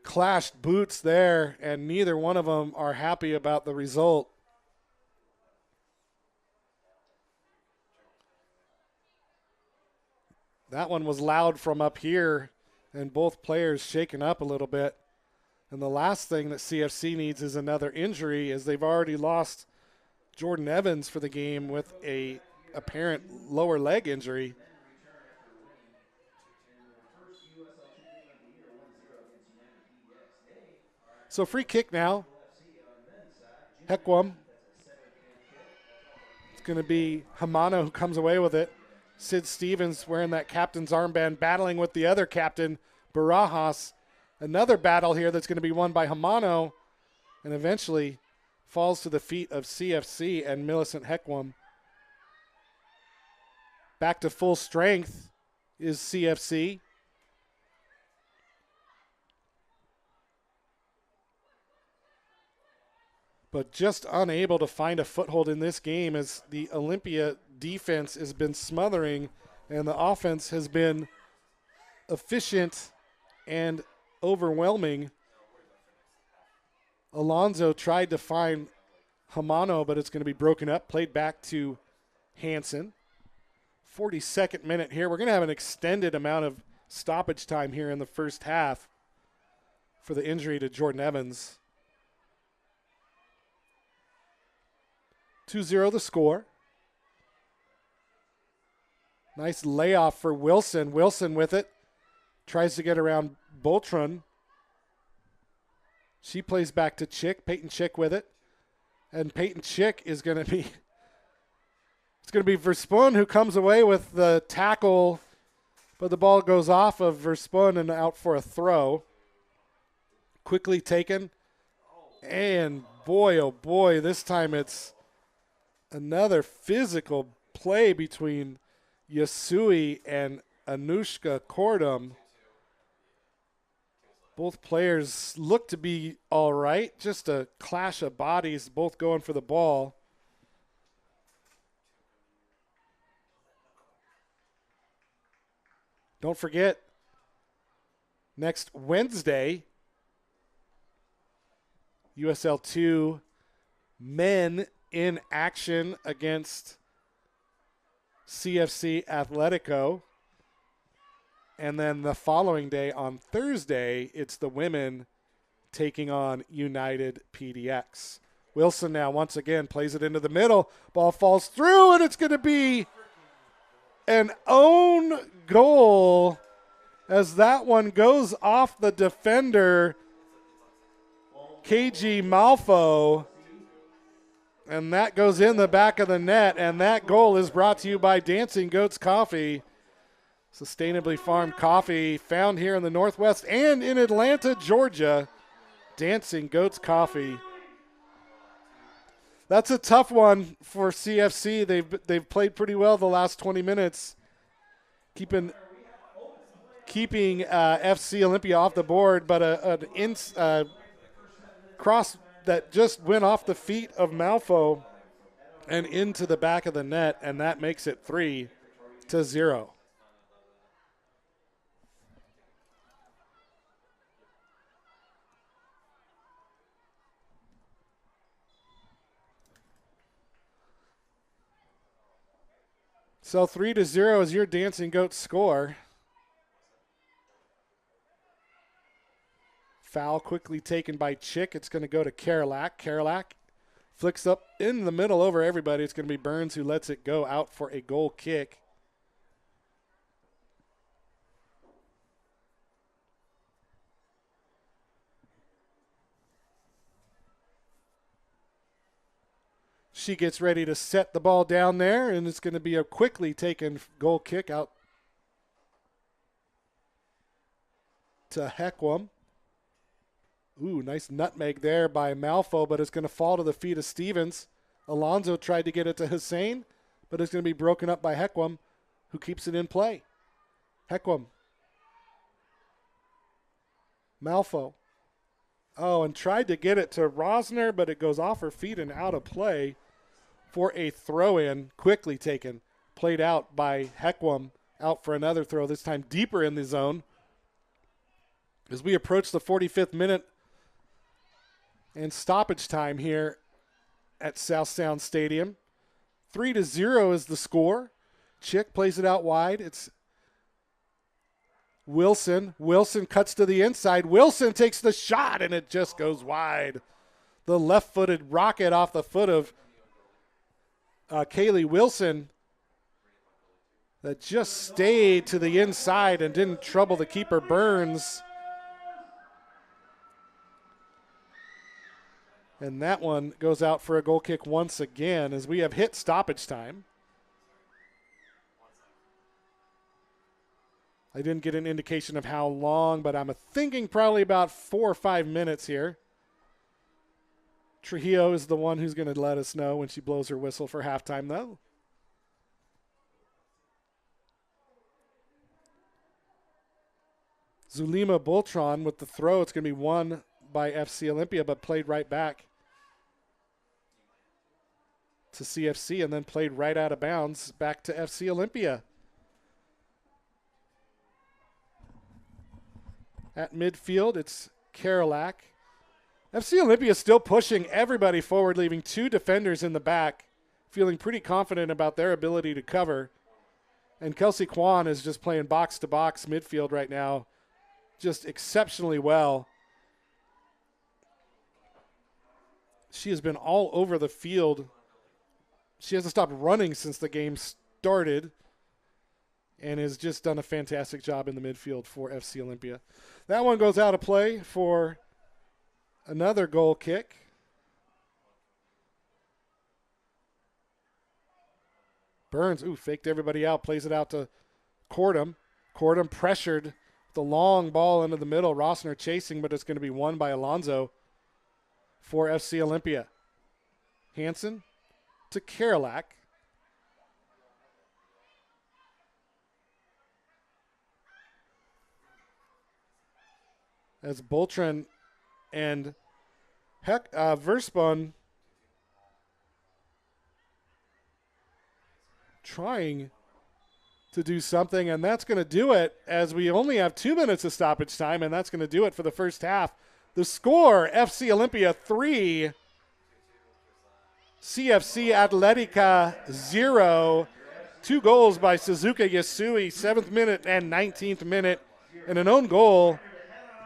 clashed boots there, and neither one of them are happy about the result. That one was loud from up here, and both players shaken up a little bit. And the last thing that CFC needs is another injury, as they've already lost Jordan Evans for the game with a apparent lower leg injury. So free kick now. Hekwam. It's going to be Hamano who comes away with it. Sid Stevens wearing that captain's armband, battling with the other captain, Barajas. Another battle here that's going to be won by Hamano, and eventually falls to the feet of CFC and Millicent Hekwam. Back to full strength is CFC. But just unable to find a foothold in this game as the Olympia defense has been smothering and the offense has been efficient and overwhelming. Alonso tried to find Hamano, but it's going to be broken up, played back to Hansen. 42nd minute here. We're going to have an extended amount of stoppage time here in the first half for the injury to Jordan Evans. 2-0 the score. Nice layoff for Wilson. Wilson with it. Tries to get around Boltron. She plays back to Chick. Peyton Chick with it. And Peyton Chick is going to be... It's going to be Verspun who comes away with the tackle, but the ball goes off of Verspun and out for a throw. Quickly taken. And boy, oh boy, this time it's another physical play between Yasui and Anushka Kordum. Both players look to be all right. Just a clash of bodies, both going for the ball. Don't forget, next Wednesday, USL 2 men in action against CFC Atletico. And then the following day on Thursday, it's the women taking on United PDX. Wilson now once again plays it into the middle. Ball falls through, and it's going to be an own goal as that one goes off the defender, KG Malfo. And that goes in the back of the net, and that goal is brought to you by Dancing Goats Coffee. Sustainably farmed coffee found here in the Northwest and in Atlanta, Georgia. Dancing Goats Coffee. That's a tough one for CFC. They've played pretty well the last 20 minutes, keeping FC Olympia off the board, but a cross that just went off the feet of Malfo and into the back of the net, and that makes it 3-0. So 3-0 is your Dancing Goat score. Foul quickly taken by Chick. It's going to go to Karolak. Karolak flicks up in the middle over everybody. It's going to be Burns who lets it go out for a goal kick. She gets ready to set the ball down there, and it's going to be a quickly taken goal kick out to Heckwam. Ooh, nice nutmeg there by Malfo, but it's going to fall to the feet of Stevens. Alonzo tried to get it to Hussein, but it's going to be broken up by Heckwam, who keeps it in play. Heckwam. Malfo. Oh, and tried to get it to Rosner, but it goes off her feet and out of play for a throw-in, quickly taken. Played out by Heckwam, out for another throw, this time deeper in the zone. As we approach the 45th minute and stoppage time here at South Sound Stadium. 3-0 is the score. Chick plays it out wide. It's Wilson. Wilson cuts to the inside. Wilson takes the shot, and it just goes wide. The left-footed rocket off the foot of Kaylee Wilson that just stayed to the inside and didn't trouble the keeper, Burns. And that one goes out for a goal kick once again as we have hit stoppage time. I didn't get an indication of how long, but I'm thinking probably about 4 or 5 minutes here. Trujillo is the one who's going to let us know when she blows her whistle for halftime, though. Zulima Boltron with the throw. It's going to be won by FC Olympia, but played right back to CFC and then played right out of bounds back to FC Olympia. At midfield, it's Karolak. FC Olympia is still pushing everybody forward, leaving 2 defenders in the back, feeling pretty confident about their ability to cover. And Kelsey Kwan is just playing box-to-box midfield right now, just exceptionally well. She has been all over the field. She hasn't stopped running since the game started and has just done a fantastic job in the midfield for FC Olympia. That one goes out of play for another goal kick. Burns, faked everybody out, plays it out to Cordum. Cordum pressured the long ball into the middle. Rossner chasing, but it's going to be won by Alonzo for FC Olympia. Hansen to Karolak. As Boltron and Verspun trying to do something, and that's going to do it as we only have 2 minutes of stoppage time, and that's going to do it for the first half. The score, FC Olympia 3, CFC Atletica 0. 2 goals by Suzuka Yasui, 7th minute and 19th minute, and an own goal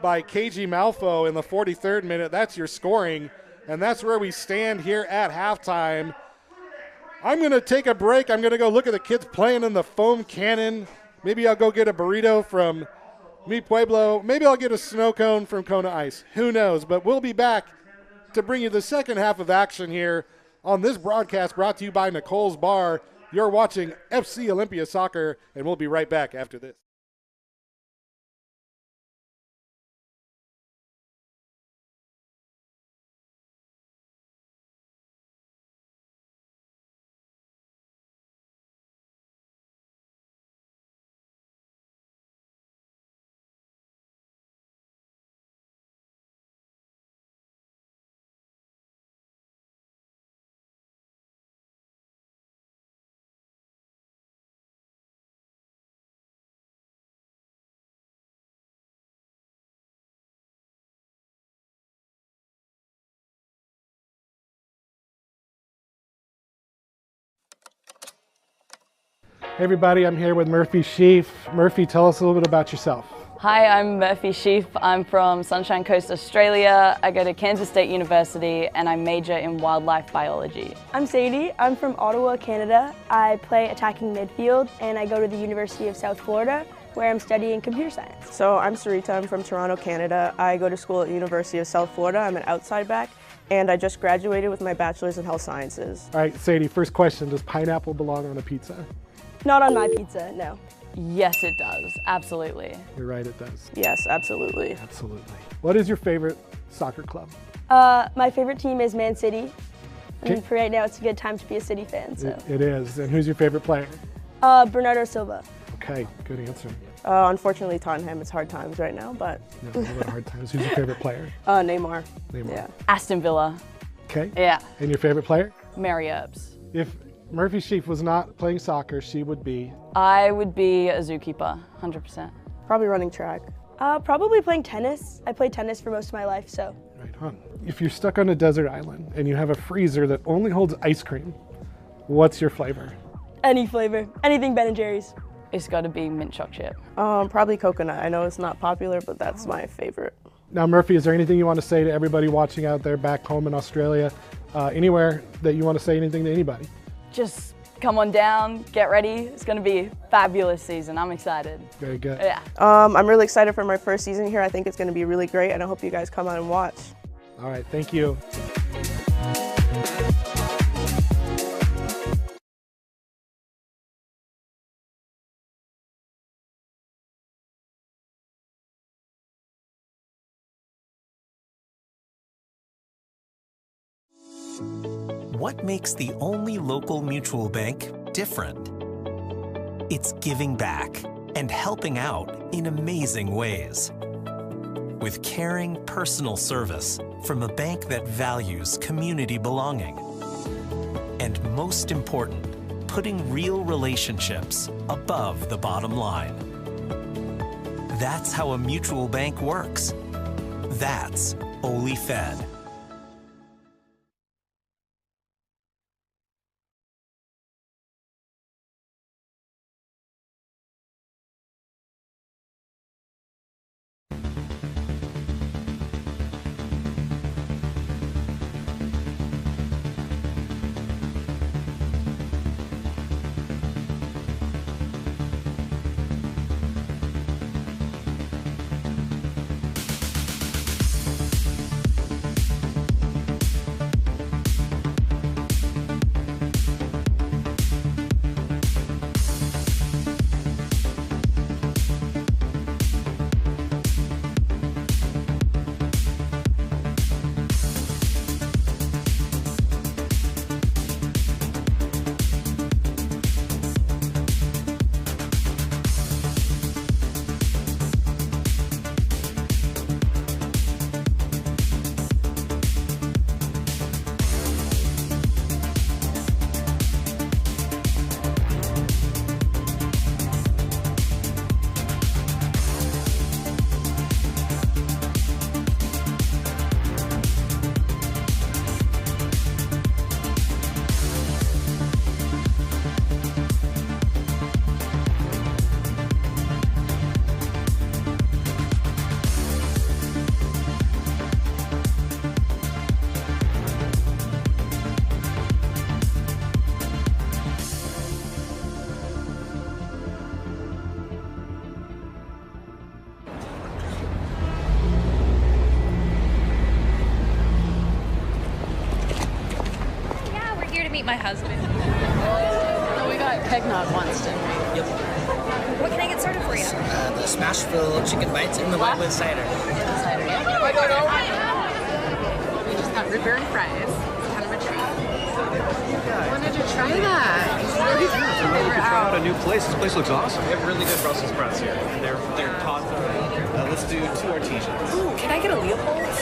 by Keiji Malfo in the 43rd minute. That's your scoring, and that's where we stand here at halftime. I'm going to take a break. I'm going to go look at the kids playing in the foam cannon. Maybe I'll go get a burrito from Mi Pueblo. Maybe I'll get a snow cone from Kona Ice. Who knows? But we'll be back to bring you the second half of action here on this broadcast brought to you by Nicole's Bar. You're watching FC Olympia Soccer, and we'll be right back after this. Hey everybody, I'm here with Murphy Sheaf. Murphy, tell us a little bit about yourself. Hi, I'm Murphy Sheaf. I'm from Sunshine Coast, Australia. I go to Kansas State University and I major in wildlife biology. I'm Sadie. I'm from Ottawa, Canada. I play attacking midfield and I go to the University of South Florida where I'm studying computer science. So I'm Sarita. I'm from Toronto, Canada. I go to school at the University of South Florida. I'm an outside back and I just graduated with my bachelor's in health sciences. All right, Sadie, first question, does pineapple belong on a pizza? Not on my pizza, no. Yes, it does. Absolutely. You're right, it does. Yes, absolutely. Absolutely. What is your favorite soccer club? My favorite team is Man City. Okay. And for right now, it's a good time to be a City fan. So. It is. And who's your favorite player? Bernardo Silva. Okay, good answer. Unfortunately, Tottenham, it's hard times right now, but... No, a little bit hard times. Who's your favorite player? Neymar. Neymar. Yeah. Aston Villa. Okay. Yeah. And your favorite player? Mary Earps. If Murphy Sheaf was not playing soccer, she would be? I would be a zookeeper, 100%. Probably running track. Probably playing tennis. I played tennis for most of my life, so. Right on. If you're stuck on a desert island and you have a freezer that only holds ice cream, what's your flavor? Any flavor. Anything Ben & Jerry's. It's got to be mint choc chip. Probably coconut. I know it's not popular, but that's my favorite. Now, Murphy, is there anything you want to say to everybody watching out there back home in Australia? Anywhere that you want to say anything to anybody? Just come on down, get ready. It's going to be a fabulous season. I'm excited. Very good. Yeah. I'm really excited for my first season here. I think it's going to be really great, and I hope you guys come out and watch. All right, thank you. What makes the only local mutual bank different? It's giving back and helping out in amazing ways. With caring, personal service from a bank that values community belonging. And most important, putting real relationships above the bottom line. That's how a mutual bank works. That's OLY Fed. my husband. Oh, we got Pegnog once, didn't we? Yep. What can I get started for you? The Smashville chicken bites and the white with cider. Cider, yeah. We just got root beer and fries. It's kind of a treat. I wanted to try that. It's really good. We could try out a new place. This place looks awesome. We have really good Brussels sprouts here. They're taught. Let's do 2 artesians. Ooh, can I get a Leopold's?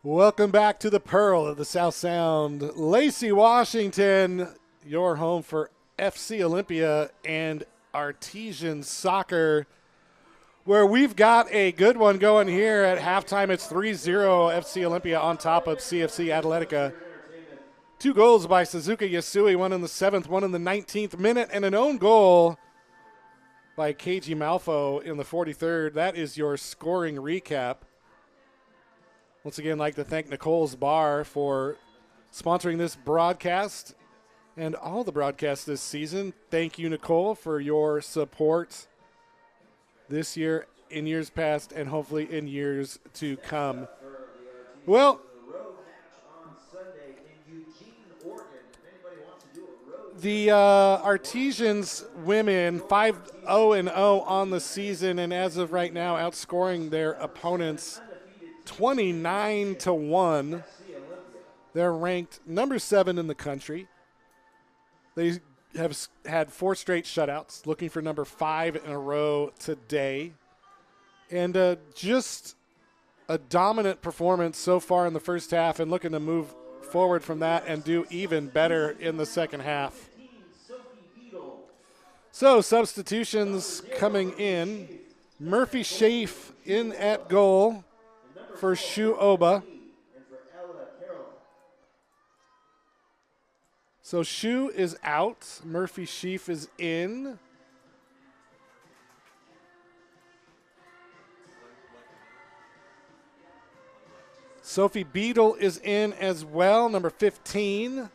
Welcome back to the Pearl of the South Sound, Lacey, Washington, your home for FC Olympia and Artesian Soccer, where we've got a good one going here at halftime. It's 3-0 FC Olympia on top of CFC Atletica. 2 goals by Suzuki Yasui, one in the 7th, one in the 19th minute, and an own goal by Keiji Malfo in the 43rd. That is your scoring recap. Once again, I'd like to thank Nicole's Bar for sponsoring this broadcast and all the broadcasts this season. Thank you, Nicole, for your support this year, in years past, and hopefully in years to come. Well, the Artesians women 5-0-0 on the season, and as of right now, outscoring their opponents 29-1. They're ranked number 7 in the country. They have had 4 straight shutouts, looking for number 5 in a row today. And just a dominant performance so far in the first half, and looking to move forward from that and do even better in the second half. So substitutions coming in. Murphy Schaaf in at goal for Shu Oba. So Shu is out. Murphy Schaaf is in. Sophie Beadle is in as well, number 15.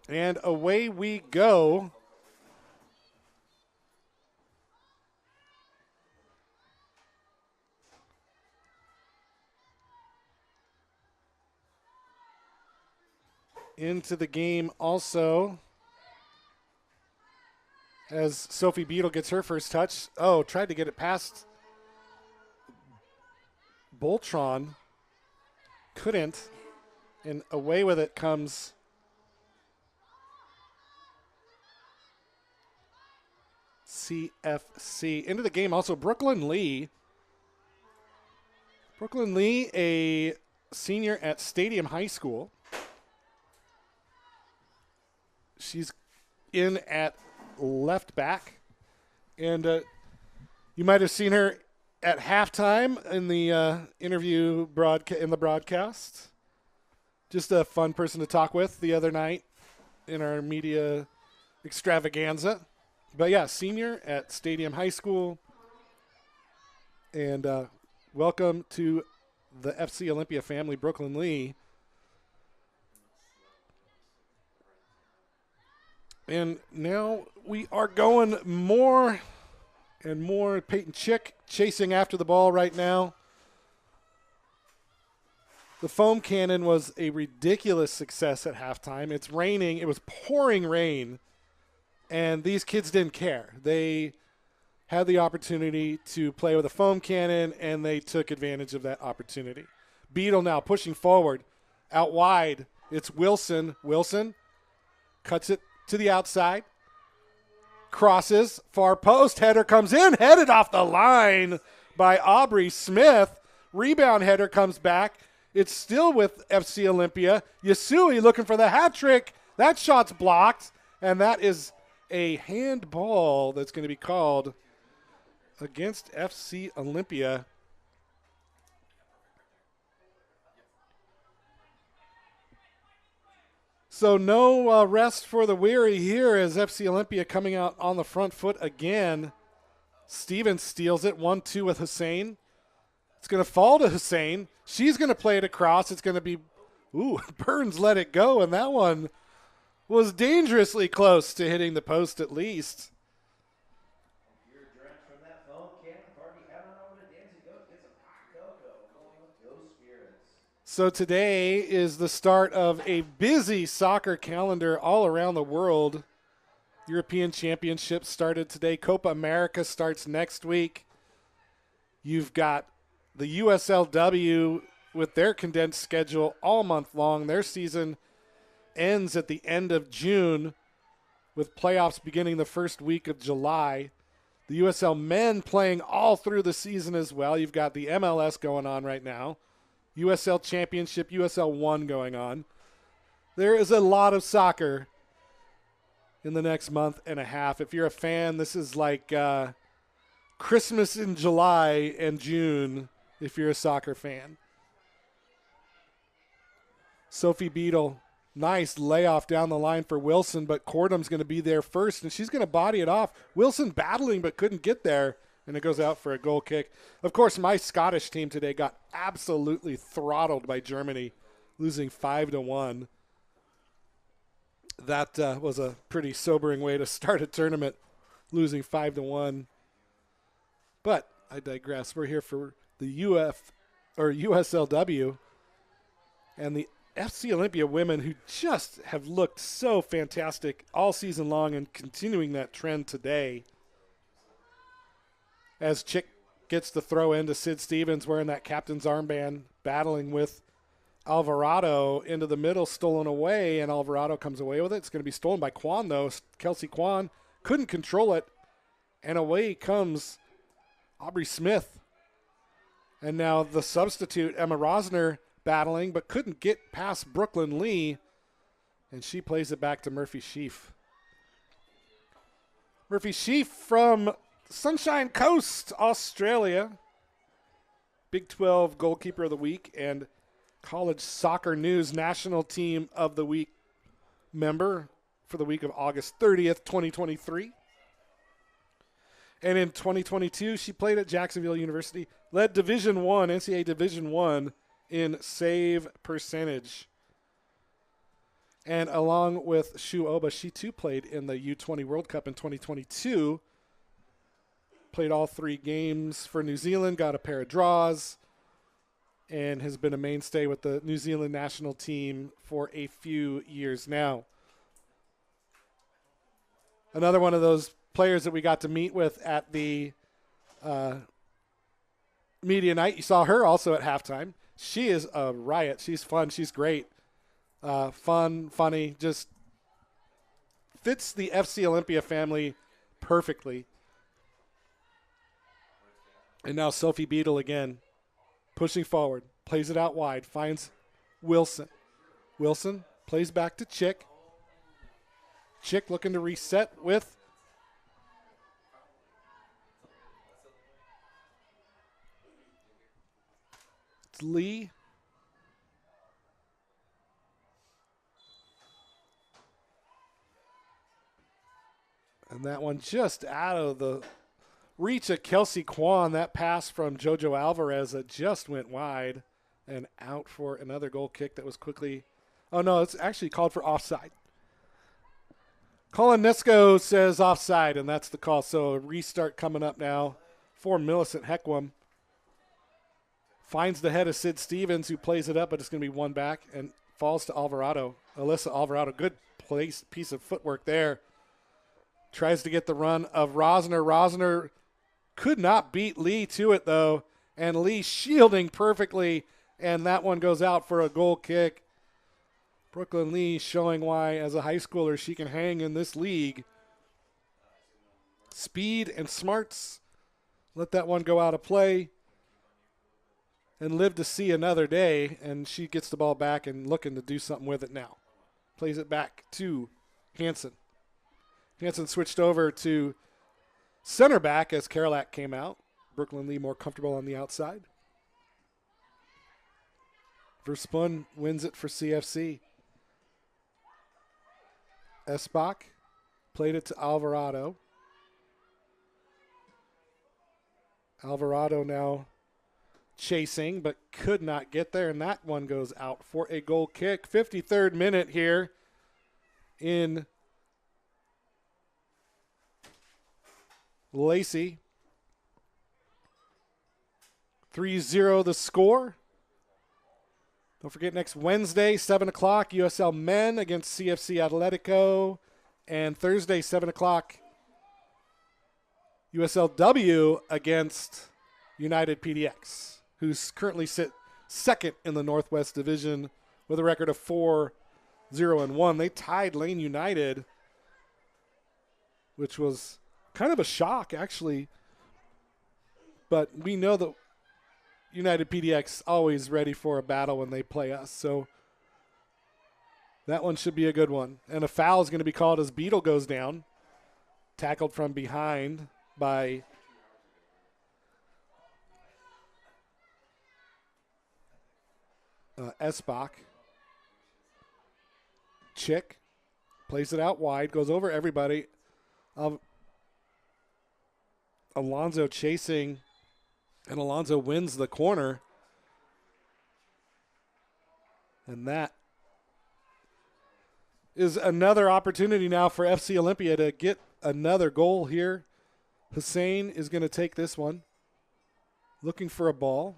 And away we go. Into the game also, as Sophie Beadle gets her first touch. Oh, tried to get it past Boltron. Couldn't. And away with it comes CFC. Into the game also Brooklyn Lee. Brooklyn Lee, a senior at Stadium High School. She's in at left back. And you might have seen her at halftime in the interview in the broadcast. Just a fun person to talk with the other night in our media extravaganza. But yeah, senior at Stadium High School. And welcome to the FC Olympia family, Brooklyn Lee. And now we are going more and more. Peyton Chick chasing after the ball right now. The foam cannon was a ridiculous success at halftime. It's raining. It was pouring rain. And these kids didn't care. They had the opportunity to play with a foam cannon, and they took advantage of that opportunity. Beadle now pushing forward. Out wide, it's Wilson. Wilson cuts it to the outside. Crosses, far post, header comes in, headed off the line by Aubrey Smith. Rebound header comes back. It's still with FC Olympia. Yasui looking for the hat trick. That shot's blocked, and that is a handball that's going to be called against FC Olympia. So no rest for the weary here as FC Olympia coming out on the front foot again. Stevens steals it, 1-2 with Hussein. It's going to fall to Hussein. She's going to play it across. It's going to be, Burns let it go, and that one was dangerously close to hitting the post at least. So today is the start of a busy soccer calendar all around the world. European Championships started today. Copa America starts next week. You've got the USLW, with their condensed schedule all month long, their season ends at the end of June with playoffs beginning the first week of July. The USL men playing all through the season as well. You've got the MLS going on right now, USL Championship, USL 1 going on. There is a lot of soccer in the next month and a half. If you're a fan, this is like Christmas in July and June if you're a soccer fan. Sophie Beadle, nice layoff down the line for Wilson, but Cordham's going to be there first, and she's going to body it off. Wilson battling but couldn't get there, and it goes out for a goal kick. Of course, my Scottish team today got absolutely throttled by Germany, losing 5-1. That was a pretty sobering way to start a tournament, losing 5-1. But I digress. We're here for the USLW and the FC Olympia women, who just have looked so fantastic all season long and continuing that trend today. As Chick gets the throw in to Sid Stevens wearing that captain's armband, battling with Alvarado into the middle, stolen away, and Alvarado comes away with it. It's going to be stolen by Kwan, though. Kelsey Kwan couldn't control it, and away comes Aubrey Smith. And now the substitute, Emma Rosner, battling, but couldn't get past Brooklyn Lee, and she plays it back to Murphy Sheaf. Murphy Sheaf from Sunshine Coast, Australia. Big 12 goalkeeper of the week and College Soccer News National Team of the Week member for the week of August 30th, 2023. And in 2022, she played at Jacksonville University, led Division I, NCAA Division I, in save percentage. And along with Shu Oba, she too played in the U20 World Cup in 2022. Played all 3 games for New Zealand, got a pair of draws, and has been a mainstay with the New Zealand national team for a few years now. Another one of those players that we got to meet with at the media night. You saw her also at halftime. She is a riot. She's fun. She's great. Fun, funny, just fits the FC Olympia family perfectly. And now Sophie Beadle again, pushing forward, plays it out wide, finds Wilson. Wilson plays back to Chick. Chick looking to reset with Lee. And that one just out of the reach of Kelsey Kwan. That pass from Jojo Alvarez that just went wide and out for another goal kick that was quickly. Oh, no, it's actually called for offside. Colin Nisco says offside, and that's the call. So a restart coming up now for Millicent Heckwam. Finds the head of Sid Stevens, who plays it up, but it's going to be one back and falls to Alvarado. Alyssa Alvarado, good piece of footwork there. Tries to get the run of Rosner. Rosner could not beat Lee to it, though, and Lee shielding perfectly, and that one goes out for a goal kick. Brooklyn Lee showing why, as a high schooler, she can hang in this league. Speed and smarts. Let that one go out of play and live to see another day, and she gets the ball back and looking to do something with it now. Plays it back to Hansen. Hansen switched over to center back as Karolak came out. Brooklyn Lee more comfortable on the outside. Verspun wins it for CFC. Esbach played it to Alvarado. Alvarado now chasing, but could not get there, and that one goes out for a goal kick. 53rd minute here in Lacey. 3-0 the score. Don't forget, next Wednesday, 7 o'clock, USL men against CFC Atletico. And Thursday, 7 o'clock, USLW against United PDX, who's currently sit second in the Northwest Division with a record of 4-0-1. They tied Lane United, which was kind of a shock, actually. But we know that United PDX always ready for a battle when they play us. So that one should be a good one. And a foul is going to be called as Beetle goes down. Tackled from behind by Esbach. Chick plays it out wide, goes over everybody. Alonso chasing, and Alonso wins the corner. And that is another opportunity now for FC Olympia to get another goal here. Hussein is going to take this one. Looking for a ball.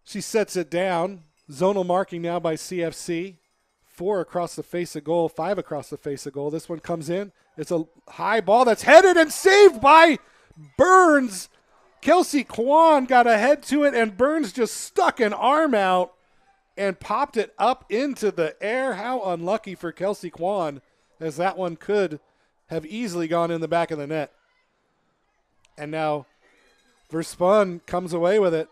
She sets it down. Zonal marking now by CFC. 4 across the face of goal, 5 across the face of goal. This one comes in. It's a high ball that's headed and saved by Burns. Kelsey Kwan got a head to it, and Burns just stuck an arm out and popped it up into the air. How unlucky for Kelsey Kwan, as that one could have easily gone in the back of the net. And now Verspun comes away with it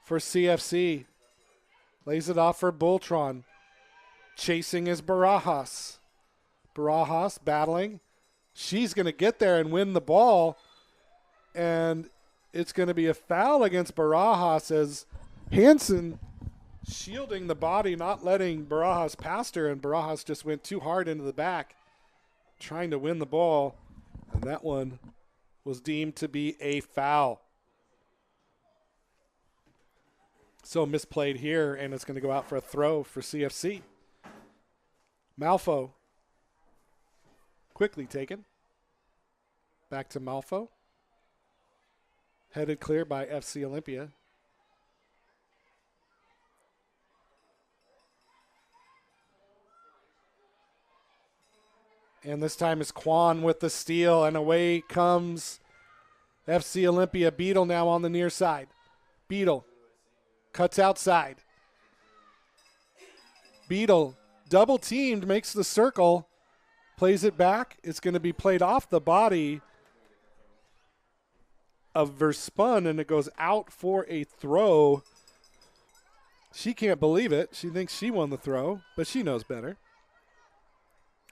for CFC. Lays it off for Bultron. Chasing is Barajas. Barajas battling. She's going to get there and win the ball. And it's going to be a foul against Barajas as Hansen shielding the body, not letting Barajas past her. And Barajas just went too hard into the back, trying to win the ball. And that one was deemed to be a foul. So misplayed here, and it's going to go out for a throw for CFC. Malfo quickly taken. Back to Malfo. Headed clear by FC Olympia. And this time is Kwan with the steal, and away comes FC Olympia. Beetle now on the near side. Beetle cuts outside. Beetle double teamed, makes the circle, plays it back. It's going to be played off the body of Verspun, and it goes out for a throw. She can't believe it. She thinks she won the throw, but she knows better.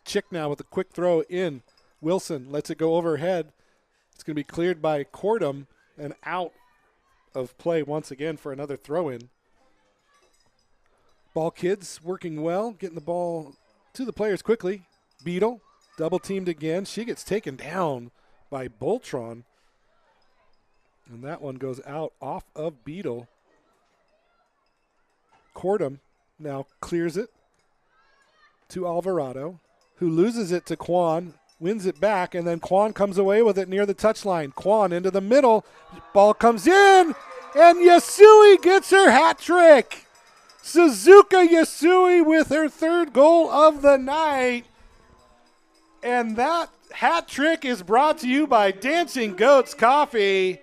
Chick now with a quick throw in. Wilson lets it go overhead. It's going to be cleared by Cordum and out of play once again for another throw-in. Ball kids working well, getting the ball to the players quickly. Beetle double teamed again. She gets taken down by Boltron. And that one goes out off of Beetle. Cordum now clears it to Alvarado, who loses it to Kwan, wins it back, and then Kwan comes away with it near the touchline. Kwan into the middle. Ball comes in, and Yasui gets her hat trick. Suzuka Yasui with her third goal of the night. And that hat trick is brought to you by Dancing Goats Coffee.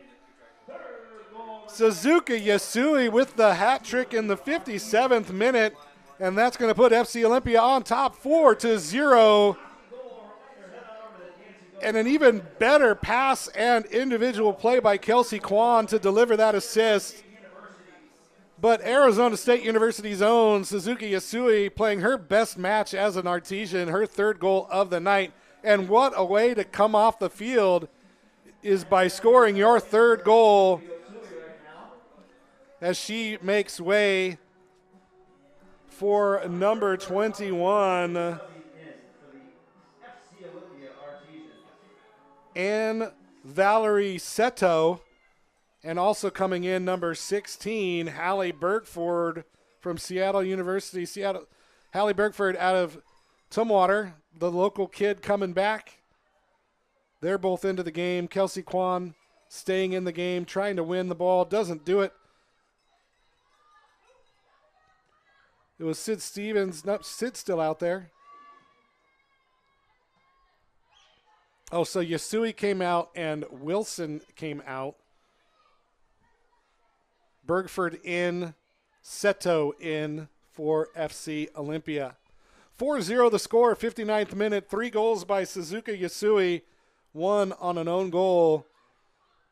Suzuka Yasui with the hat trick in the 57th minute. And that's going to put FC Olympia on top 4-0. And an even better pass and individual play by Kelsey Kwan to deliver that assist. But Arizona State University's own Suzuki Yasui playing her best match as an Artesian, her third goal of the night. And what a way to come off the field is by scoring your third goal as she makes way for number 21, and Valerie Seto. And also coming in, number 16, Hallie Bergford from Seattle University. Hallie Bergford out of Tumwater, the local kid coming back. They're both into the game. Kelsey Kwan staying in the game, trying to win the ball. Doesn't do it. It was Sid Stevens. Nope, Sid's still out there. Oh, so Yasui came out and Wilson came out. Bergford in, Seto in for FC Olympia. 4-0 the score, 59th minute. 3 goals by Suzuka Yasui, 1 on an own goal.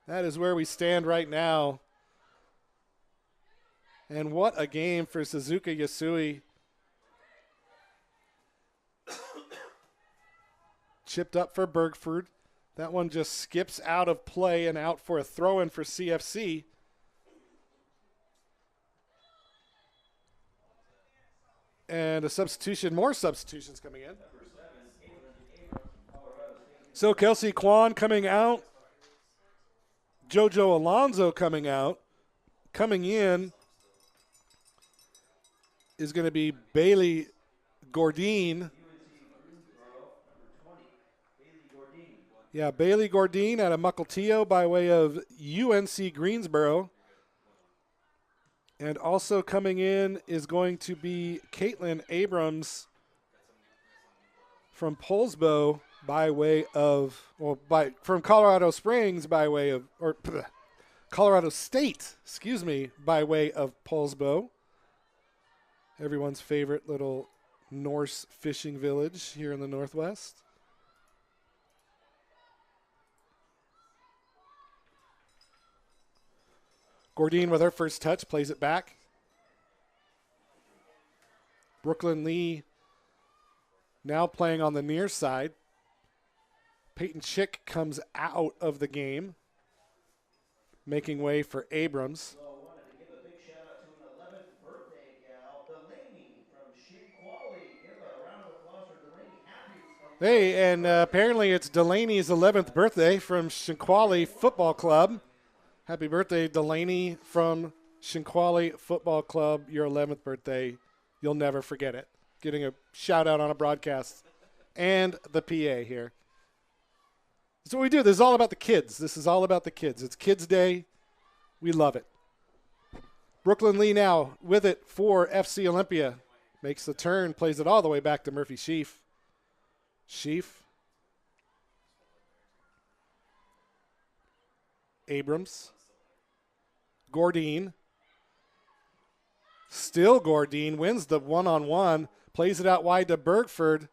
That is where we stand right now. And what a game for Suzuka Yasui. Chipped up for Bergford. That one just skips out of play and out for a throw-in for CFC. And a substitution, more substitutions coming in. So Kelsey Kwan coming out. Jojo Alonso coming out. Coming in is going to be Bailey Gordine. Yeah, Bailey Gordine out of Mukilteo by way of UNC Greensboro. And also coming in is going to be Caitlin Abrams from Poulsbo by way of, from Colorado Springs by way of, Colorado State, excuse me, by way of Poulsbo. Everyone's favorite little Norse fishing village here in the Northwest. Gordine with her first touch, plays it back. Brooklyn Lee now playing on the near side. Peyton Chick comes out of the game, making way for Abrams. Hey, and apparently it's Delaney's 11th birthday from Shinquali Football Club. Happy birthday, Delaney from Shinquali Football Club. Your 11th birthday. You'll never forget it. Getting a shout out on a broadcast. And the PA here. That's what we do. This is all about the kids. This is all about the kids. It's Kids Day. We love it. Brooklyn Lee now with it for FC Olympia. Makes the turn, plays it all the way back to Murphy Sheaf. Sheaf. Abrams. Gordine. Still Gordine wins the one-on-one. Plays it out wide to Bergford.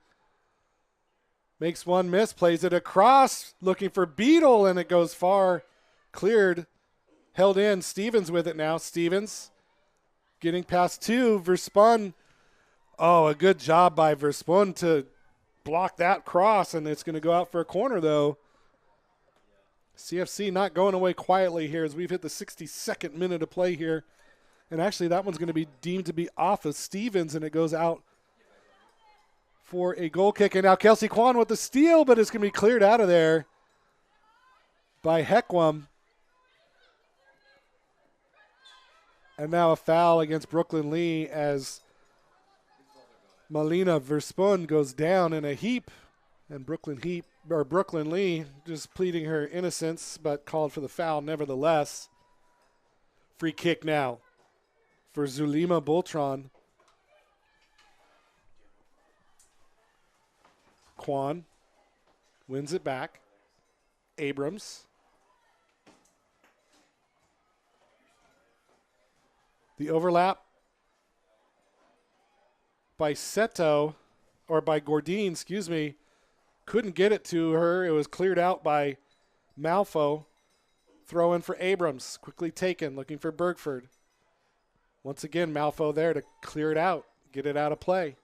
Makes one miss. Plays it across. Looking for Beadle, and it goes far. Cleared. Held in. Stevens with it now. Stevens getting past 2. Verspun. Oh, a good job by Verspun to block that cross, and it's going to go out for a corner, though. CFC not going away quietly here as we've hit the 62nd minute of play here. And actually that one's going to be deemed to be off of Stevens, and it goes out for a goal kick. And now Kelsey Kwan with the steal, but it's going to be cleared out of there by Heckwam. And now a foul against Brooklyn Lee as Malina Verspun goes down in a heap. And Brooklyn Lee just pleading her innocence, but called for the foul nevertheless. Free kick now for Zulima Boltron. Kwan wins it back. Abrams. The overlap by Seto, or by Gordine, excuse me. Couldn't get it to her. It was cleared out by Malfo. Throw in for Abrams. Quickly taken, looking for Bergford. Once again, Malfo there to clear it out, get it out of play.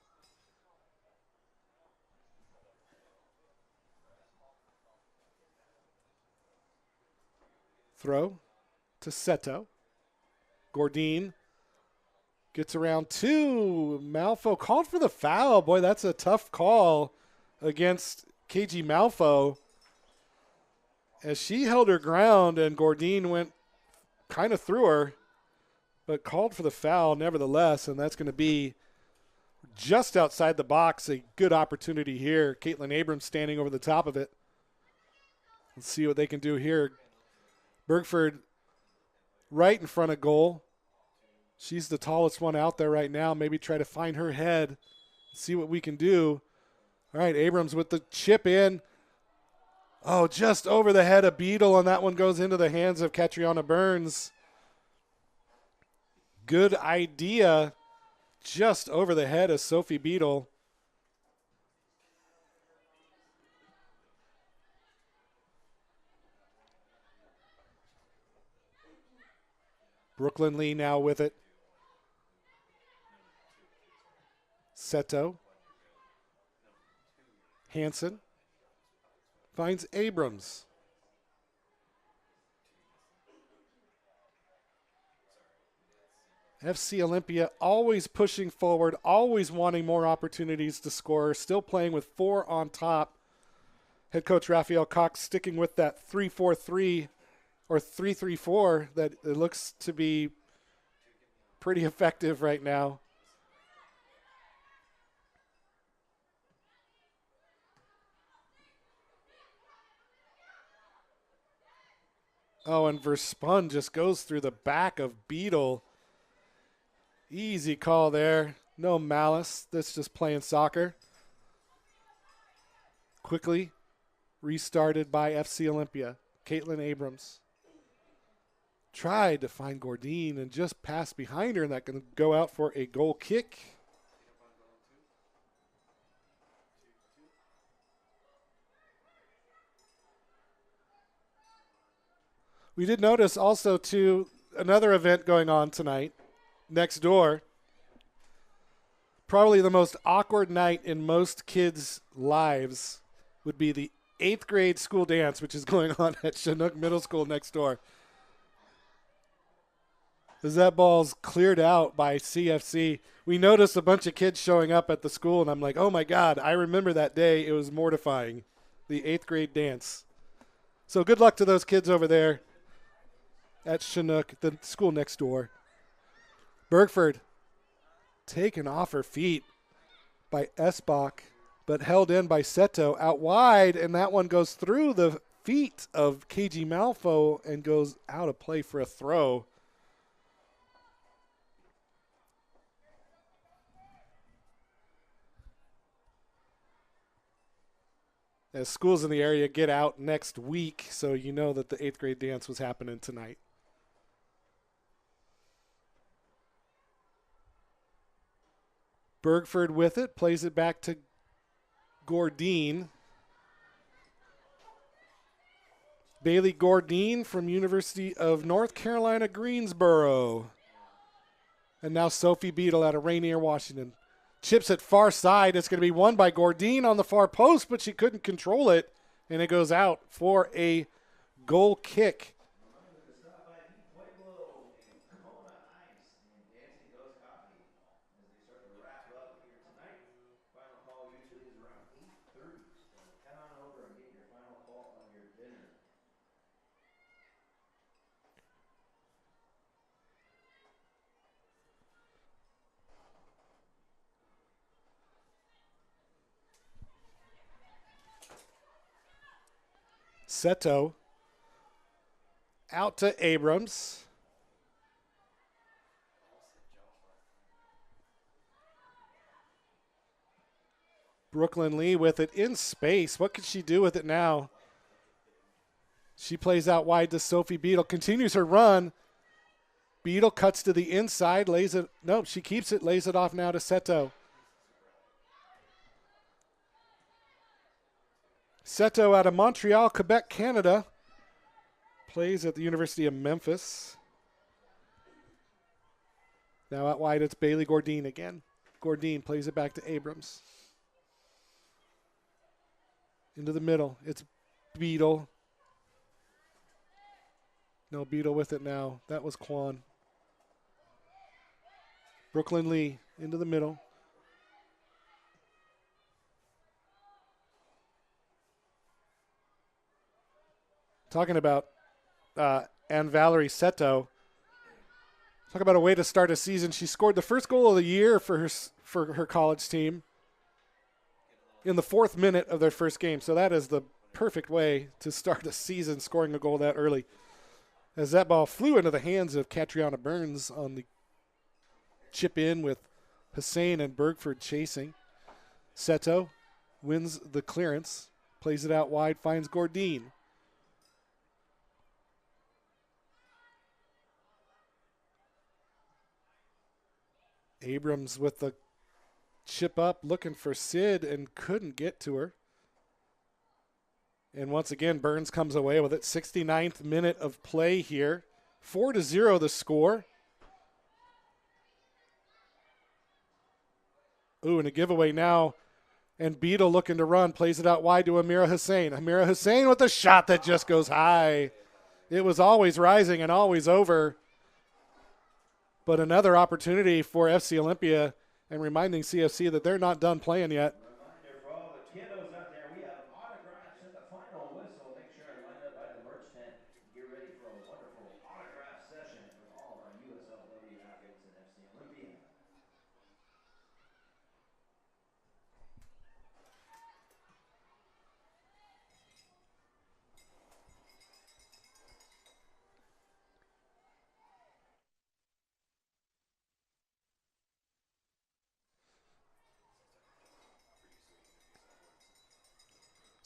Throw to Seto. Gordine gets around 2. Malfo called for the foul. Boy, that's a tough call against KG Malfo, as she held her ground and Gordine went kind of through her, but called for the foul nevertheless, and that's going to be just outside the box. A good opportunity here. Caitlin Abrams standing over the top of it. Let's see what they can do here. Bergford right in front of goal. She's the tallest one out there right now. Maybe try to find her head, see what we can do. All right, Abrams with the chip in. Oh, just over the head of Beadle, and that one goes into the hands of Catriona Burns. Good idea. Just over the head of Sophie Beadle. Brooklyn Lee now with it. Seto. Hansen. Finds Abrams. FC Olympia always pushing forward, always wanting more opportunities to score, still playing with 4 on top. Head coach Raphael Cox sticking with that 3-4-3 or 3-3-4 that it looks to be pretty effective right now. Oh, and Verspun just goes through the back of Beadle. Easy call there. No malice. That's just playing soccer. Quickly restarted by FC Olympia. Caitlin Abrams tried to find Gordine and just passed behind her, and that can go out for a goal kick. We did notice also, too, another event going on tonight next door. Probably the most awkward night in most kids' lives would be the 8th grade school dance, which is going on at Chinook Middle School next door. As that ball's cleared out by CFC, we noticed a bunch of kids showing up at the school, and I'm like, oh, my God, I remember that day. It was mortifying, the 8th grade dance. So good luck to those kids over there at Chinook, the school next door. Bergford taken off her feet by Esbach, but held in by Seto out wide, and that one goes through the feet of KG Malfo and goes out of play for a throw. As schools in the area get out next week, so you know that the 8th grade dance was happening tonight. Bergford with it, plays it back to Gordine. Bailey Gordine from University of North Carolina, Greensboro. And now Sophie Beadle out of Rainier, Washington. Chips it far side. It's going to be won by Gordine on the far post, but she couldn't control it, and it goes out for a goal kick. Seto out to Abrams. Brooklyn Lee with it in space. What could she do with it now? She plays out wide to Sophie Beadle. Continues her run. Beadle cuts to the inside. Lays it. Nope, she keeps it. Lays it off now to Seto. Seto out of Montreal, Quebec, Canada. Plays at the University of Memphis. Now out wide, it's Bailey Gordine again. Gordine plays it back to Abrams. Into the middle, it's Beadle. No, Beadle with it now. That was Quan. Brooklyn Lee into the middle. Talking about Anne Valerie Seto. Talk about a way to start a season. She scored the first goal of the year for her college team in the 4th minute of their first game. So that is the perfect way to start a season, scoring a goal that early. As that ball flew into the hands of Catriona Burns on the chip in with Hussein and Bergford chasing. Seto wins the clearance. Plays it out wide, finds Gordine. Abrams with the chip up, looking for Sid and couldn't get to her. And once again, Burns comes away with it. 69th minute of play here. 4-0 the score. Ooh, and a giveaway now. And Beetle looking to run, plays it out wide to Amira Hussein. Amira Hussein with a shot that just goes high. It was always rising and always over. But another opportunity for FC Olympia, and reminding CFC that they're not done playing yet.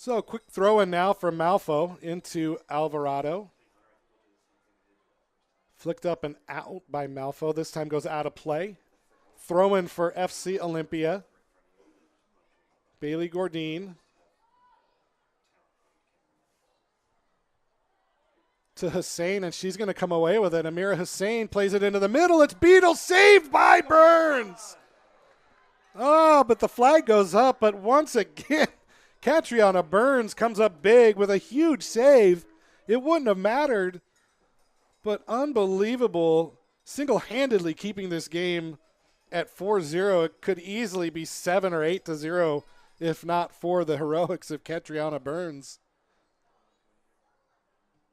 So a quick throw in now from Malfo into Alvarado. Flicked up and out by Malfo. This time goes out of play. Throw in for FC Olympia. Bailey Gordine. To Hussein, and she's going to come away with it. Amira Hussein plays it into the middle. It's Beetle, saved by Burns. Oh, but the flag goes up. But once again, Catriona Burns comes up big with a huge save. It wouldn't have mattered, but unbelievable, single-handedly keeping this game at 4-0. It could easily be 7 or 8-0 if not for the heroics of Catriona Burns.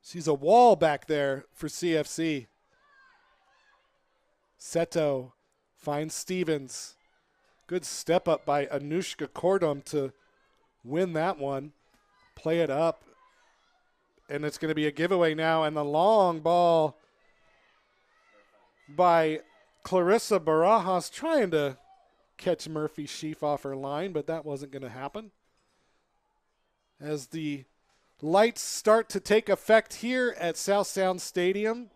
She's a wall back there for CFC. Seto finds Stevens. Good step up by Anushka Kordum to win that one. Play it up. And it's going to be a giveaway now. And the long ball by Clarissa Barajas trying to catch Murphy Sheaf off her line, but that wasn't going to happen. As the lights start to take effect here at South Sound Stadium,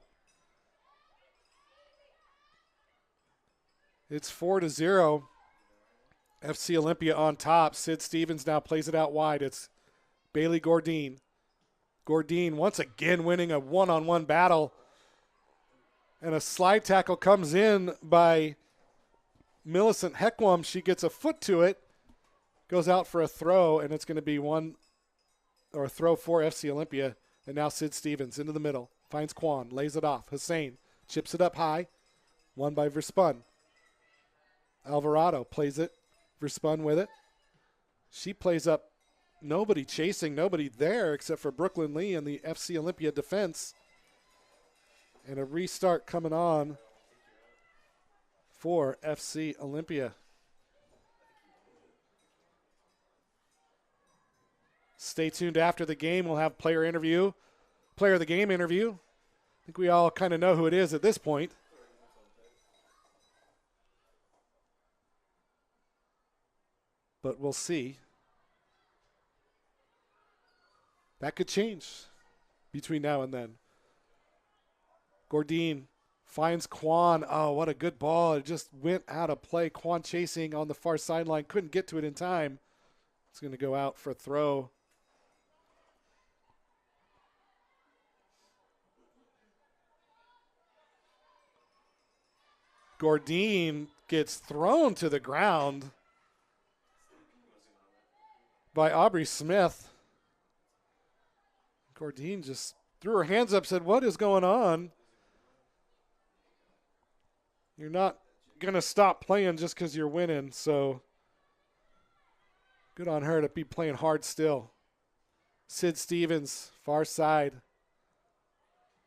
it's 4-0. FC Olympia on top. Sid Stevens now plays it out wide. It's Bailey Gordine. Gordine once again winning a one-on-one battle. And a slide tackle comes in by Millicent Heckwam. She gets a foot to it. Goes out for a throw, and it's going to be a throw for FC Olympia. And now Sid Stevens into the middle. Finds Kwan. Lays it off. Hussein chips it up high. Won by Verspun. Alvarado plays it. Verspun with it. She plays up. Nobody chasing. Nobody there except for Brooklyn Lee and the FC Olympia defense. And a restart coming on for FC Olympia. Stay tuned after the game. We'll have player of the game interview. I think we all kind of know who it is at this point. But we'll see. That could change between now and then. Gordine finds Kwan. Oh, what a good ball. It just went out of play. Kwan chasing on the far sideline. Couldn't get to it in time. It's going to go out for a throw. Gordine gets thrown to the ground by Aubrey Smith. Gordine just threw her hands up, said, "What is going on? You're not going to stop playing just because you're winning." So good on her to be playing hard still. Sid Stevens, far side.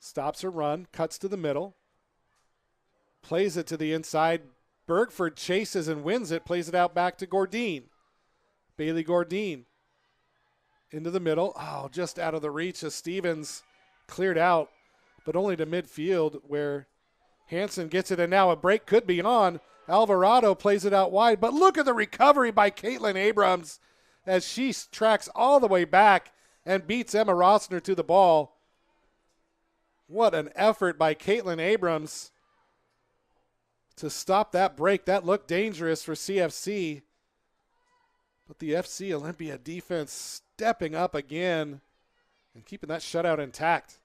Stops her run, cuts to the middle. Plays it to the inside. Bergford chases and wins it, plays it out back to Gordine. Bailey Gordine into the middle. Oh, just out of the reach as Stevens cleared out, but only to midfield where Hansen gets it, and now a break could be on. Alvarado plays it out wide, but look at the recovery by Caitlin Abrams as she tracks all the way back and beats Emma Rossner to the ball. What an effort by Caitlin Abrams to stop that break. That looked dangerous for CFC. But the FC Olympia defense stepping up again and keeping that shutout intact.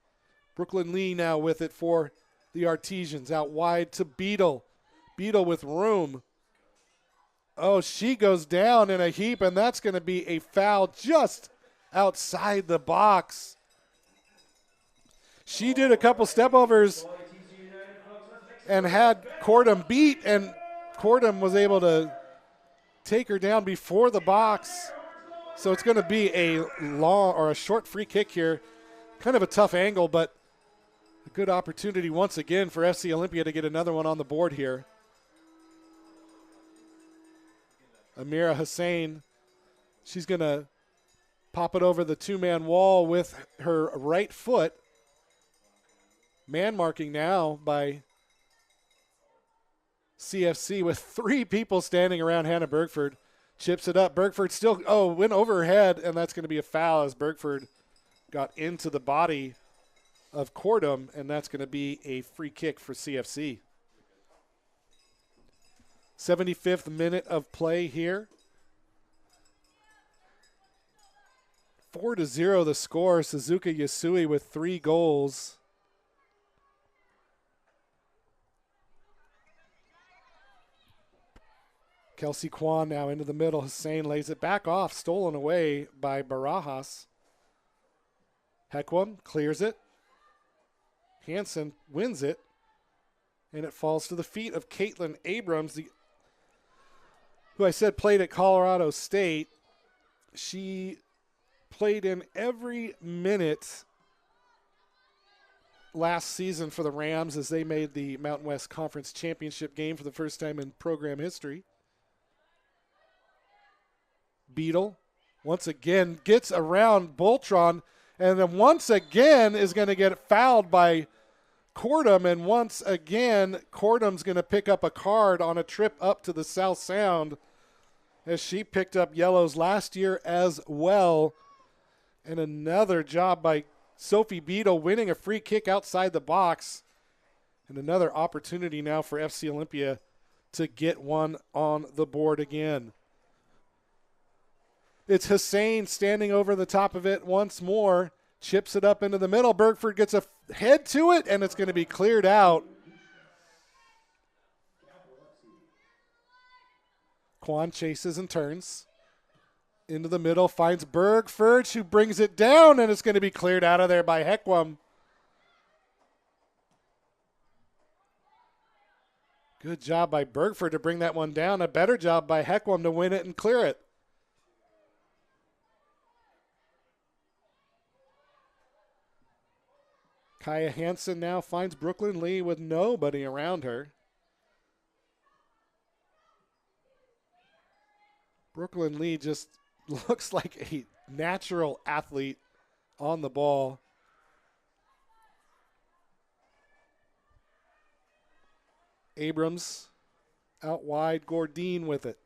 Brooklyn Lee now with it for the Artesians. Out wide to Beadle. Beadle with room. Oh, she goes down in a heap, and that's going to be a foul just outside the box. She did a couple step-overs and had Cordham beat, and Cordham was able to take her down before the box. So it's going to be a long or a short free kick here. Kind of a tough angle, but a good opportunity once again for FC Olympia to get another one on the board here. Amira Hussein, she's going to pop it over the two-man wall with her right foot. Man marking now by CFC with 3 people standing around Hannah Bergford. Chips it up. Bergford still, went over her head, and that's going to be a foul as Bergford got into the body of Cordham, and that's going to be a free kick for CFC. 75th minute of play here. 4-0 the score. Suzuka Yasui with 3 goals. Kelsey Kwan now into the middle. Hussein lays it back off. Stolen away by Barajas. Hekwam clears it. Hansen wins it. And it falls to the feet of Caitlin Abrams, who I said played at Colorado State. She played in every minute last season for the Rams as they made the Mountain West Conference Championship game for the first time in program history. Beadle once again gets around Boltron, and then once again is going to get fouled by Cordham, and once again Cordham's going to pick up a card on a trip up to the South Sound, as she picked up yellows last year as well. And another job by Sophie Beadle winning a free kick outside the box, and another opportunity now for FC Olympia to get one on the board again. It's Hussein standing over the top of it once more. Chips it up into the middle. Bergford gets a head to it, and it's going to be cleared out. Kwan chases and turns. Into the middle, finds Bergford, who brings it down, and it's going to be cleared out of there by Hekwam. Good job by Bergford to bring that one down. A better job by Hekwam to win it and clear it. Kaya Hansen now finds Brooklyn Lee with nobody around her. Brooklyn Lee just looks like a natural athlete on the ball. Abrams out wide, Gordine with it.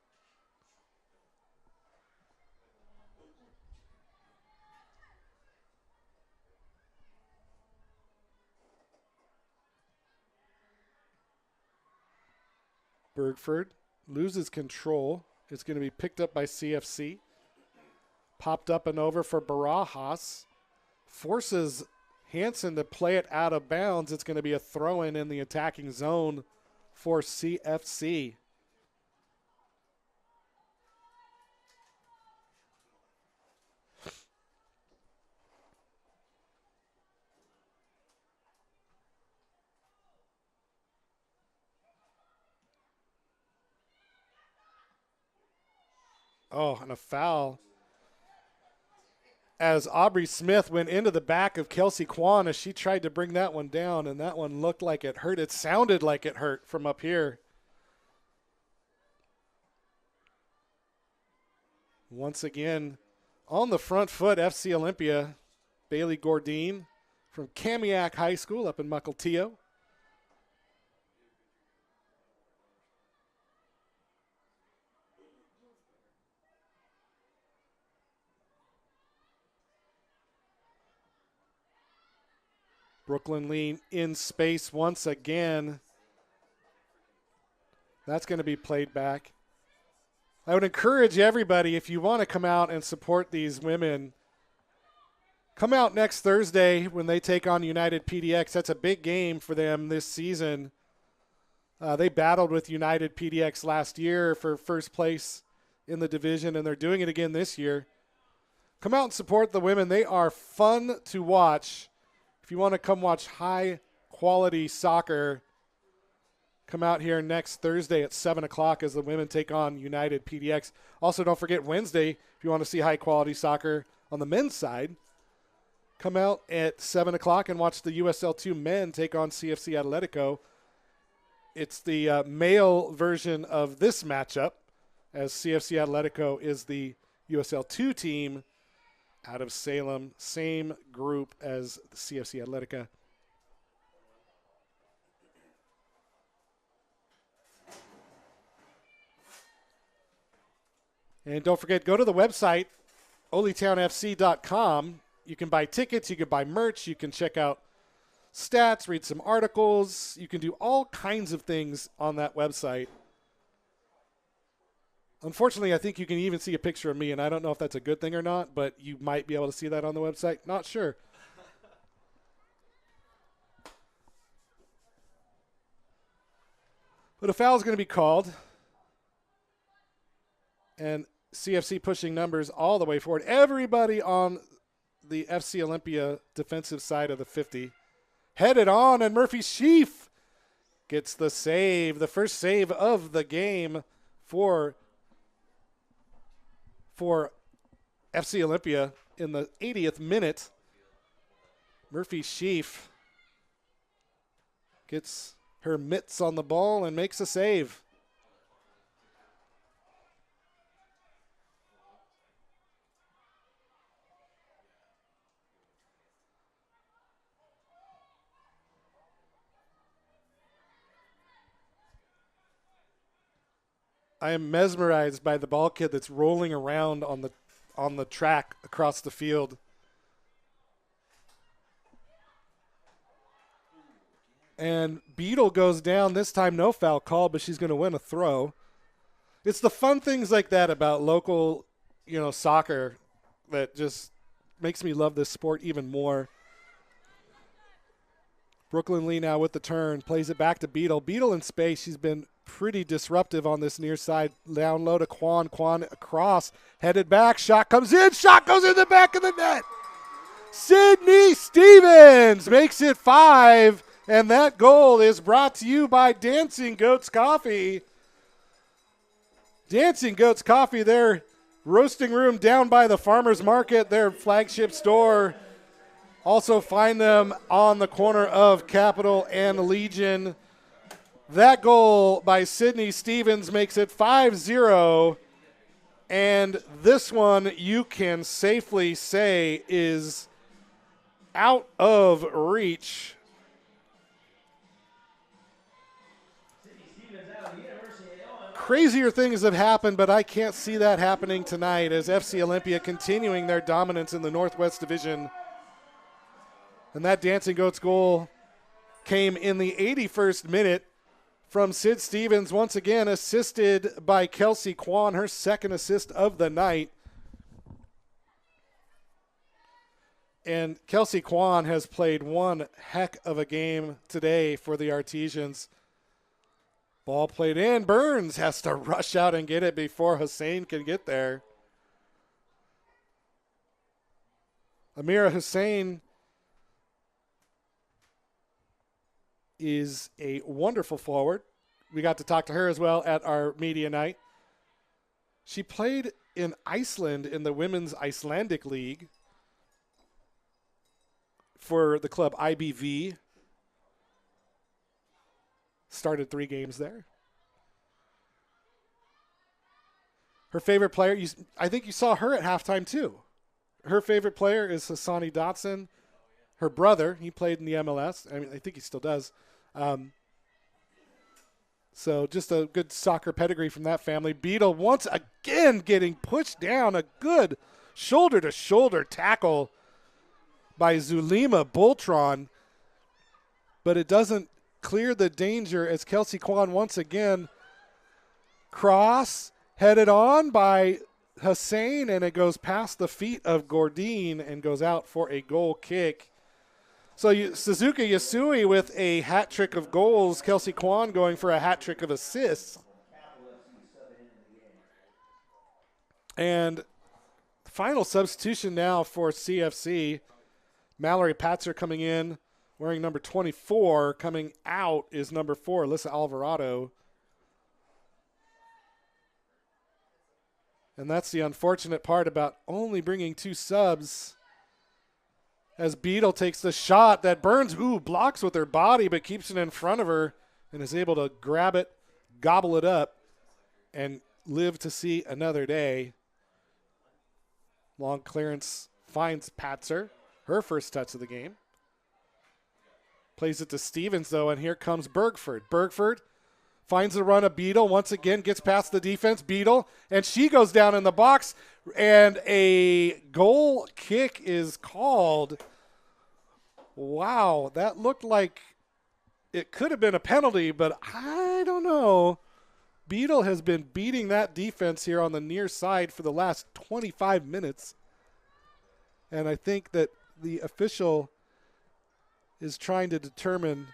Bergford loses control. It's going to be picked up by CFC. Popped up and over for Barajas. Forces Hansen to play it out of bounds. It's going to be a throw-in in the attacking zone for CFC. Oh, and a foul as Aubrey Smith went into the back of Kelsey Kwan as she tried to bring that one down, and that one looked like it hurt. It sounded like it hurt from up here. Once again, on the front foot, FC Olympia, Bailey Gordine from Kamiak High School up in Mukilteo. Brooklyn Lee in space once again. That's going to be played back. I would encourage everybody, if you want to come out and support these women, come out next Thursday when they take on United PDX. That's a big game for them this season. They battled with United PDX last year for first place in the division, and they're doing it again this year. Come out and support the women. They are fun to watch. If you want to come watch high-quality soccer, come out here next Thursday at 7 o'clock as the women take on United PDX. Also, don't forget Wednesday, if you want to see high-quality soccer on the men's side, come out at 7 o'clock and watch the USL 2 men take on CFC Atletico. It's the male version of this matchup, as CFC Atletico is the USL 2 team out of Salem, same group as the CFC Atletica. And don't forget, go to the website, olytownfc.com. You can buy tickets, you can buy merch, you can check out stats, read some articles. You can do all kinds of things on that website. Unfortunately, I think you can even see a picture of me, and I don't know if that's a good thing or not, but you might be able to see that on the website. Not sure. But a foul is going to be called. And CFC pushing numbers all the way forward. Everybody on the FC Olympia defensive side of the 50. Headed on, and Murphy Sheaf gets the save, the first save of the game for FC Olympia in the 80th minute. Murphy Sheaf gets her mitts on the ball and makes a save. I am mesmerized by the ball kid that's rolling around on the track across the field. And Beetle goes down. This time no foul call, but she's going to win a throw. It's the fun things like that about local, soccer that just makes me love this sport even more. Brooklyn Lee now with the turn, plays it back to Beetle. Beetle in space. She's been pretty disruptive on this near side. Down low to Quan. Quan across, headed back. Shot comes in. Shot goes in the back of the net. Sydney Stevens makes it 5, and that goal is brought to you by Dancing Goats Coffee. Dancing Goats Coffee, their roasting room down by the farmer's market, their flagship store. Also find them on the corner of Capitol and Legion. That goal by Sydney Stevens makes it 5-0. And this one you can safely say is out of reach. Crazier things have happened, but I can't see that happening tonight as FC Olympia continuing their dominance in the Northwest Division. And that Dancing Goats goal came in the 81st minute from Sid Stevens, once again assisted by Kelsey Kwan, her second assist of the night. And Kelsey Kwan has played one heck of a game today for the Artesians. Ball played in. Burns has to rush out and get it before Hussein can get there. Amira Hussein is a wonderful forward. We got to talk to her as well at our media night. She played in Iceland in the Women's Icelandic League for the club IBV. Started 3 games there. Her favorite player, I think you saw her at halftime too. Her favorite player is Hassani Dotson. Her brother, he played in the MLS. I mean, I think he still does. So just a good soccer pedigree from that family. Beetle once again getting pushed down. A good shoulder-to-shoulder tackle by Zulima Boltron. but it doesn't clear the danger as Kelsey Kwan once again cross headed on by Hussein, and it goes past the feet of Gordine and goes out for a goal kick. So Suzuki Yasui with a hat trick of goals, Kelsey Kwan going for a hat trick of assists. And final substitution now for CFC. Mallory Patzer coming in, wearing number 24. Coming out is number 4, Alyssa Alvarado. And that's the unfortunate part about only bringing 2 subs. As Beadle takes the shot that Burns, blocks with her body, but keeps it in front of her and is able to grab it, gobble it up, and live to see another day. Long clearance finds Patzer, her first touch of the game. Plays it to Stevens, though, and here comes Bergford. Bergford finds the run of Beadle, once again gets past the defense, Beadle, and she goes down in the box, and a goal kick is called. Wow, that looked like it could have been a penalty, but I don't know. Beadle has been beating that defense here on the near side for the last 25 minutes, and I think that the official is trying to determine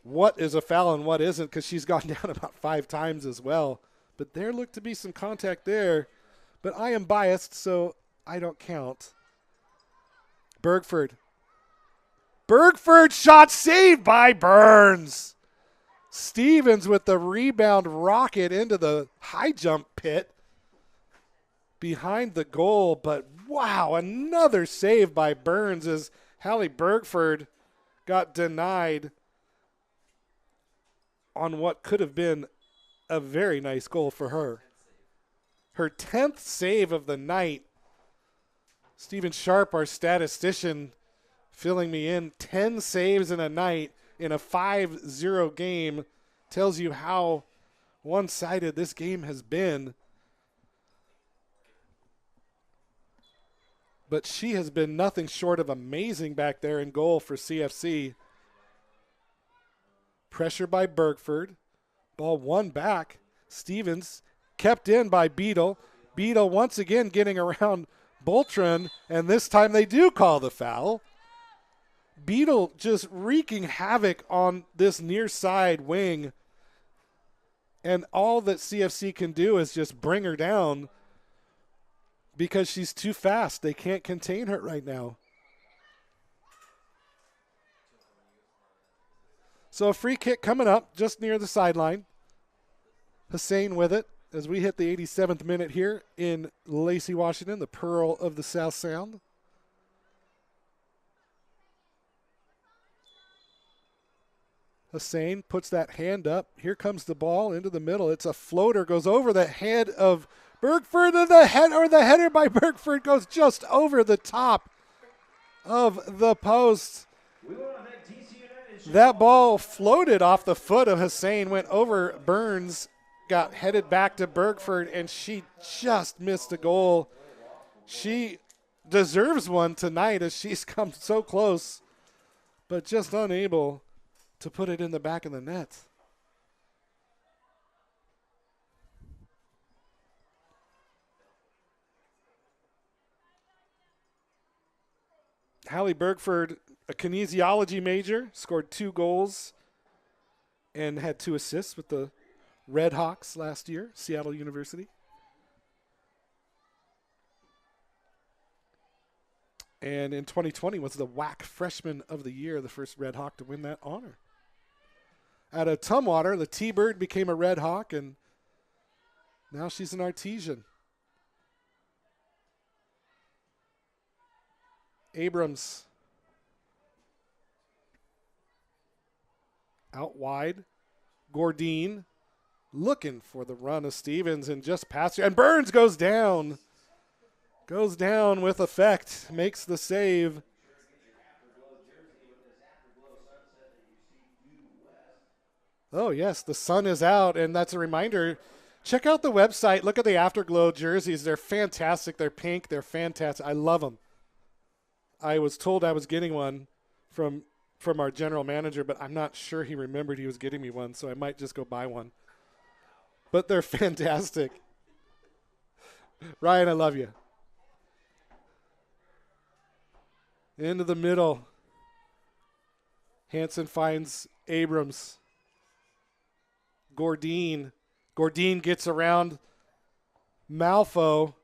what is a foul and what isn't, because she's gone down about 5 times as well. But there looked to be some contact there. But I am biased, so I don't count. Bergford. Bergford shot saved by Burns. Stevens with the rebound rocket into the high jump pit behind the goal. But wow, another save by Burns as Hallie Bergford got denied on what could have been a very nice goal for her. Her 10th save of the night. Stephen Sharp, our statistician, filling me in. 10 saves in a night in a 5-0 game tells you how one-sided this game has been. But she has been nothing short of amazing back there in goal for CFC. Pressure by Bergford. Ball won back. Stevens kept in by Beadle. Beadle once again getting around Boltron, and this time they do call the foul. Beadle just wreaking havoc on this near side wing, and all that CFC can do is just bring her down because she's too fast. They can't contain her right now. So a free kick coming up just near the sideline. Hussein with it as we hit the 87th minute here in Lacey, Washington, the Pearl of the South Sound. Hussein puts that hand up. Here comes the ball into the middle. It's a floater, goes over the head of Bergford, and the header by Bergford goes just over the top of the post. That ball floated off the foot of Hussein, went over Burns, got headed back to Bergford, and she just missed a goal. She deserves one tonight as she's come so close, but just unable to put it in the back of the net. Hallie Bergford, a kinesiology major, scored 2 goals and had 2 assists with the Red Hawks last year, Seattle University. And in 2020 was the WAC Freshman of the Year, the first Red Hawk to win that honor. Out of Tumwater, the T-Bird became a Red Hawk, and now she's an Artesian. Abrams out wide. Gordine looking for the run of Stevens and just past her. And Burns goes down. Goes down with effect. Makes the save. Oh, yes, the sun is out, and that's a reminder. Check out the website. Look at the Afterglow jerseys. They're fantastic. They're pink. They're fantastic. I love them. I was told I was getting one from from our general manager, but I'm not sure he remembered he was getting me one, so I might just go buy one. But they're fantastic. Ryan, I love you. Into the middle. Hansen finds Abrams. Gordine gets around Malfo.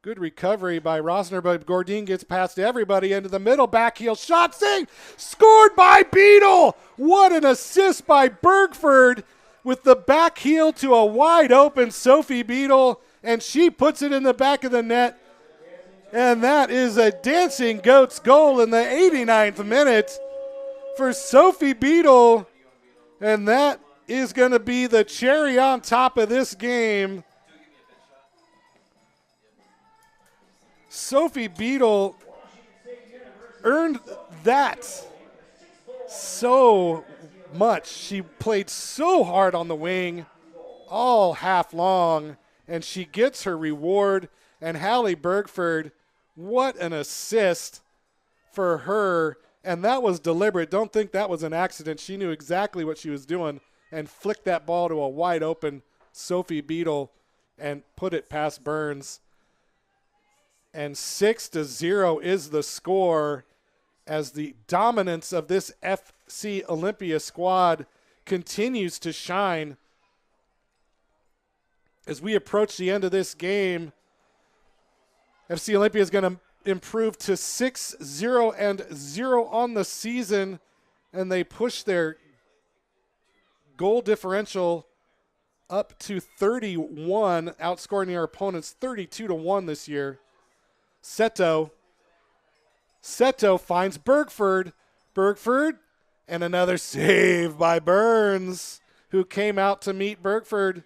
Good recovery by Rosner, but Gordine gets past everybody into the middle. Back heel shot save. Scored by Beadle. What an assist by Bergford with the back heel to a wide open Sophie Beadle, and she puts it in the back of the net. And that is a Dancing Goats goal in the 89th minute for Sophie Beadle. And that is going to be the cherry on top of this game. Sophie Beadle earned that so much. She played so hard on the wing all half long, and she gets her reward. And Hallie Bergford, what an assist for her. And that was deliberate. Don't think that was an accident. She knew exactly what she was doing and flicked that ball to a wide open Sophie Beadle and put it past Burns. And 6-0 is the score as the dominance of this FC Olympia squad continues to shine. As we approach the end of this game, FC Olympia is going to improve to 6-0 on the season, and they push their goal differential up to 31, outscoring their opponents 32-1 this year. Seto finds Bergford, and another save by Burns, who came out to meet Bergford.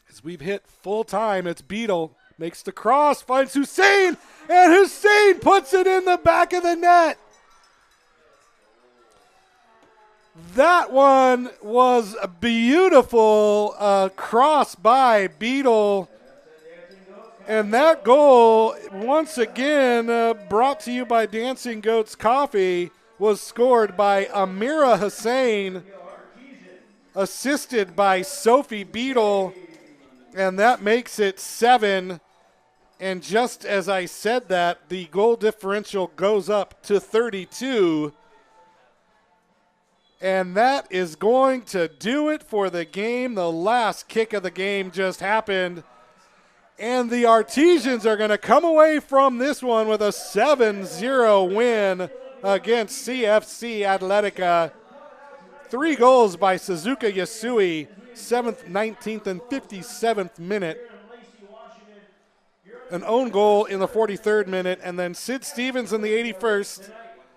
As we've hit full time, it's Beadle, makes the cross, finds Hussein, and Hussein puts it in the back of the net. That one was a beautiful cross by Beadle. And that goal, once again, brought to you by Dancing Goats Coffee, was scored by Amira Hussein, assisted by Sophie Beadle, and that makes it 7. And just as I said that, the goal differential goes up to 32. And that is going to do it for the game. The last kick of the game just happened. And the Artesians are going to come away from this one with a 7-0 win against CFC Atletica. 3 goals by Suzuka Yasui, 7th, 19th, and 57th minute. An own goal in the 43rd minute, and then Sid Stevens in the 81st.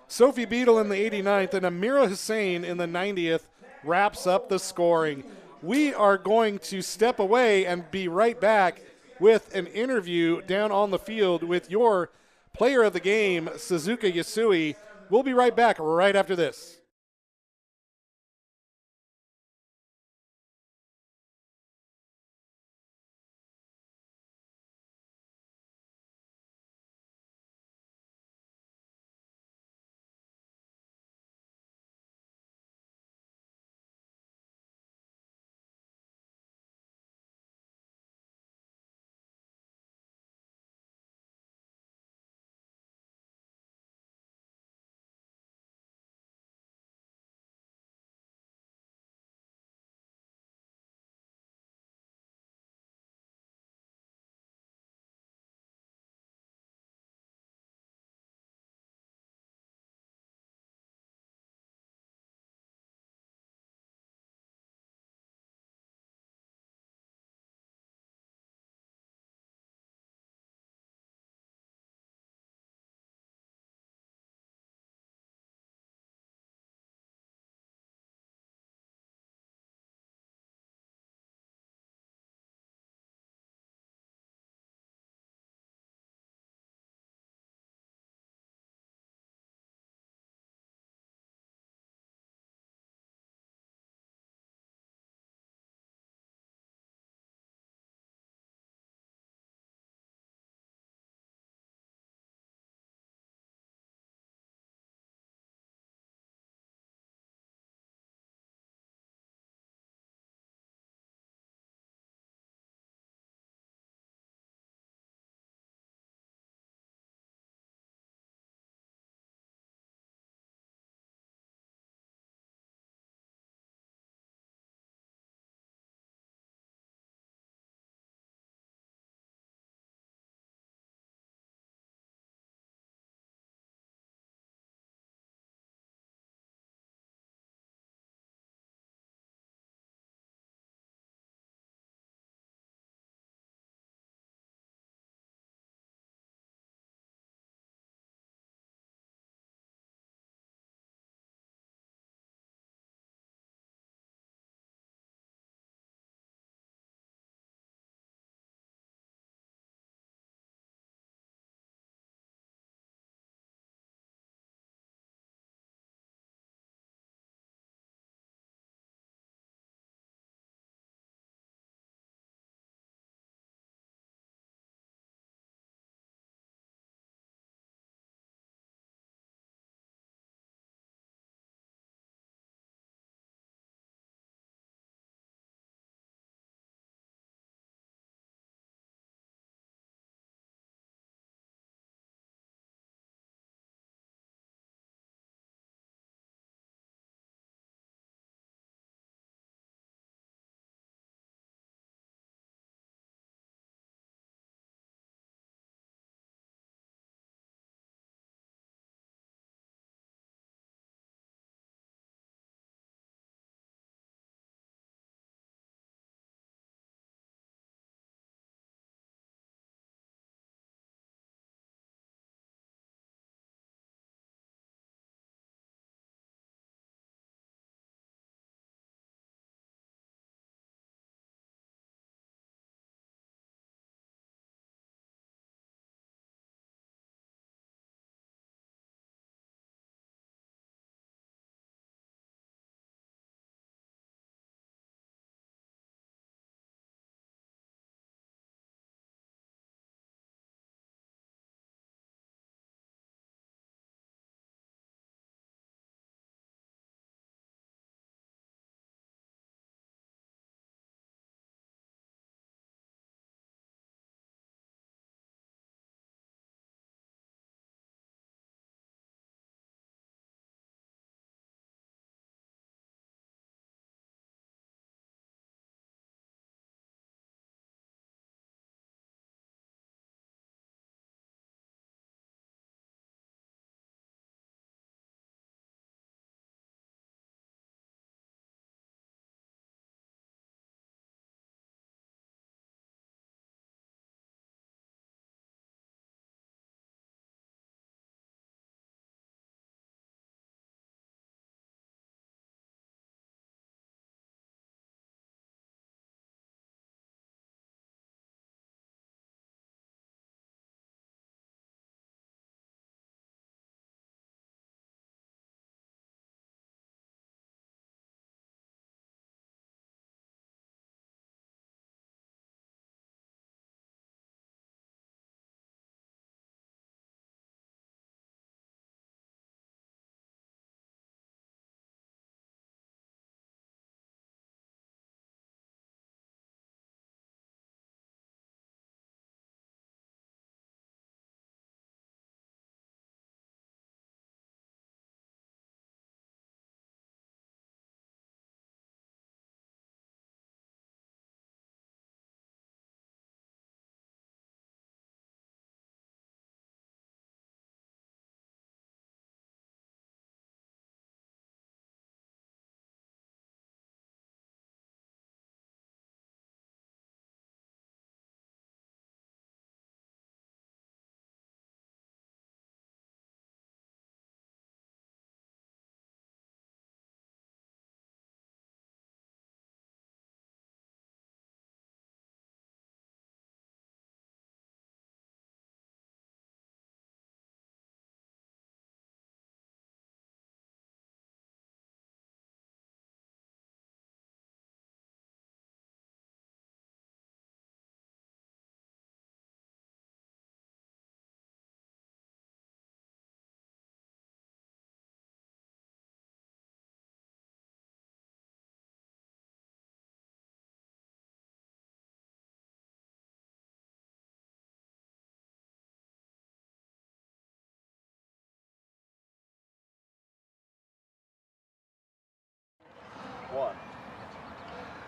Sophie Beadle in the 89th, and Amira Hussein in the 90th wraps up the scoring. We are going to step away and be right back with an interview down on the field with your player of the game, Suzuka Yasui. We'll be right back right after this.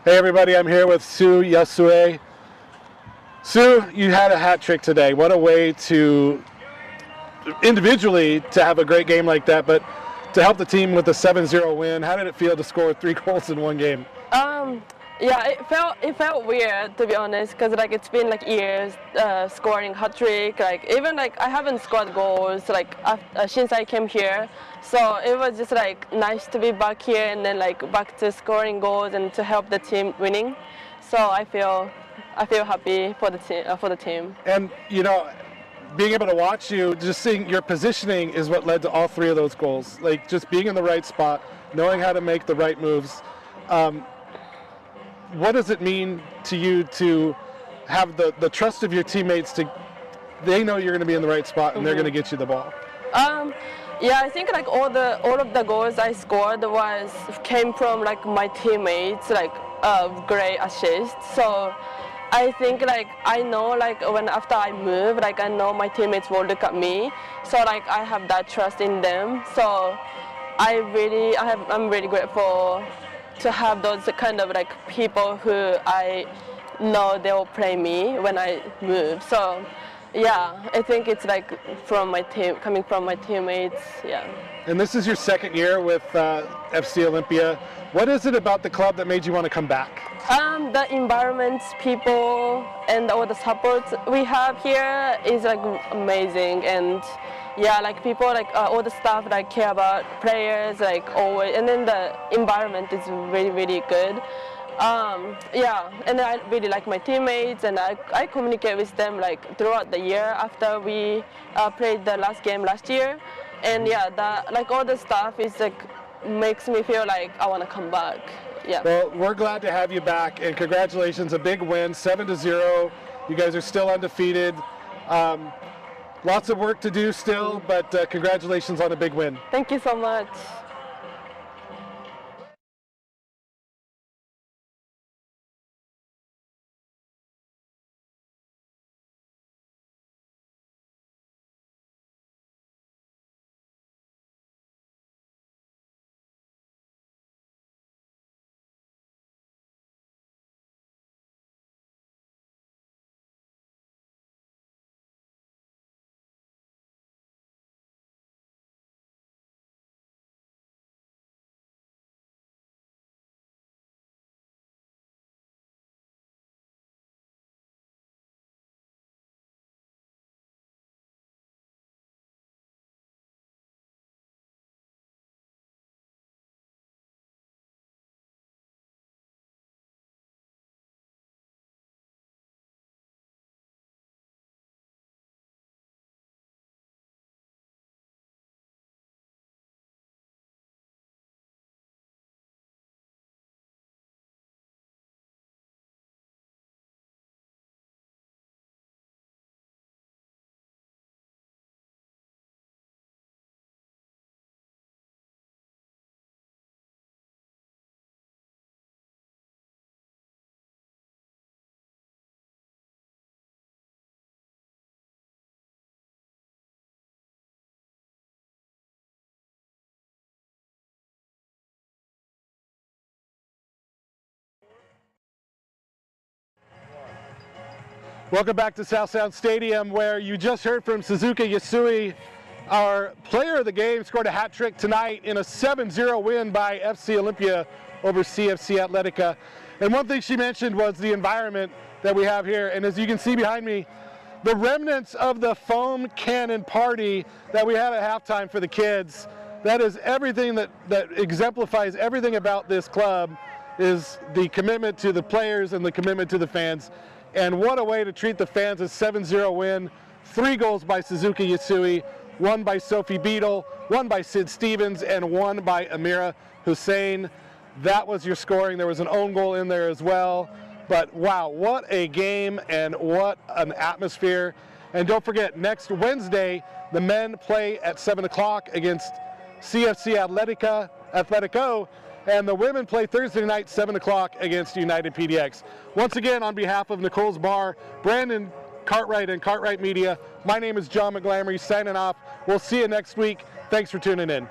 Hey everybody, I'm here with Sue Yasue. Sue, you had a hat trick today. What a way to, individually, to have a great game like that, but to help the team with a 7-0 win. How did it feel to score 3 goals in one game? Yeah, it felt weird, to be honest, because like it's been like years scoring hat trick. Like even like I haven't scored goals like since I came here. So it was just like nice to be back here and then like back to scoring goals and to help the team winning. So I feel happy for the team. And you know, being able to watch you, just seeing your positioning is what led to all 3 of those goals. Like just being in the right spot, knowing how to make the right moves. What does it mean to you to have the trust of your teammates they know you're going to be in the right spot and they're going to get you the ball? Yeah, I think like all of the goals I scored came from like my teammates, like great assists. So I think like I know like after I move, like I know my teammates will look at me. So like I have that trust in them. So I'm really grateful to have those kind of like people who I know they will play me when I move. So yeah, I think it's like coming from my teammates. Yeah. And this is your 2nd year with FC Olympia. What is it about the club that made you want to come back? The environment, people, and all the support we have here is like amazing. And yeah, like people, like all the staff like care about players, like always, and then the environment is really, really good. Yeah, and I really like my teammates, and I communicate with them like throughout the year after we played the last game last year. And yeah, like all the stuff is like makes me feel like I want to come back. Yeah. Well, we're glad to have you back, and congratulations, a big win, 7-0. You guys are still undefeated. Lots of work to do still, but congratulations on a big win. Thank you so much. Welcome back to South Sound Stadium, where you just heard from Suzuki Yasui, our player of the game, scored a hat trick tonight in a 7-0 win by FC Olympia over CFC Atletica. And one thing she mentioned was the environment that we have here. And as you can see behind me, the remnants of the foam cannon party that we had at halftime for the kids. That is everything that exemplifies everything about this club, is the commitment to the players and the commitment to the fans. And what a way to treat the fans. A 7-0 win, 3 goals by Suzuki Yasui, 1 by Sophie Beadle, 1 by Sid Stevens, and 1 by Amira Hussein. That was your scoring. There was an own goal in there as well. But wow, what a game and what an atmosphere. And don't forget, next Wednesday, the men play at 7 o'clock against CFC Atletico, and the women play Thursday night, 7 o'clock against United PDX. Once again, on behalf of Nicole's Bar, Brandon Cartwright and Cartwright Media, my name is John McGlamory, signing off. We'll see you next week. Thanks for tuning in.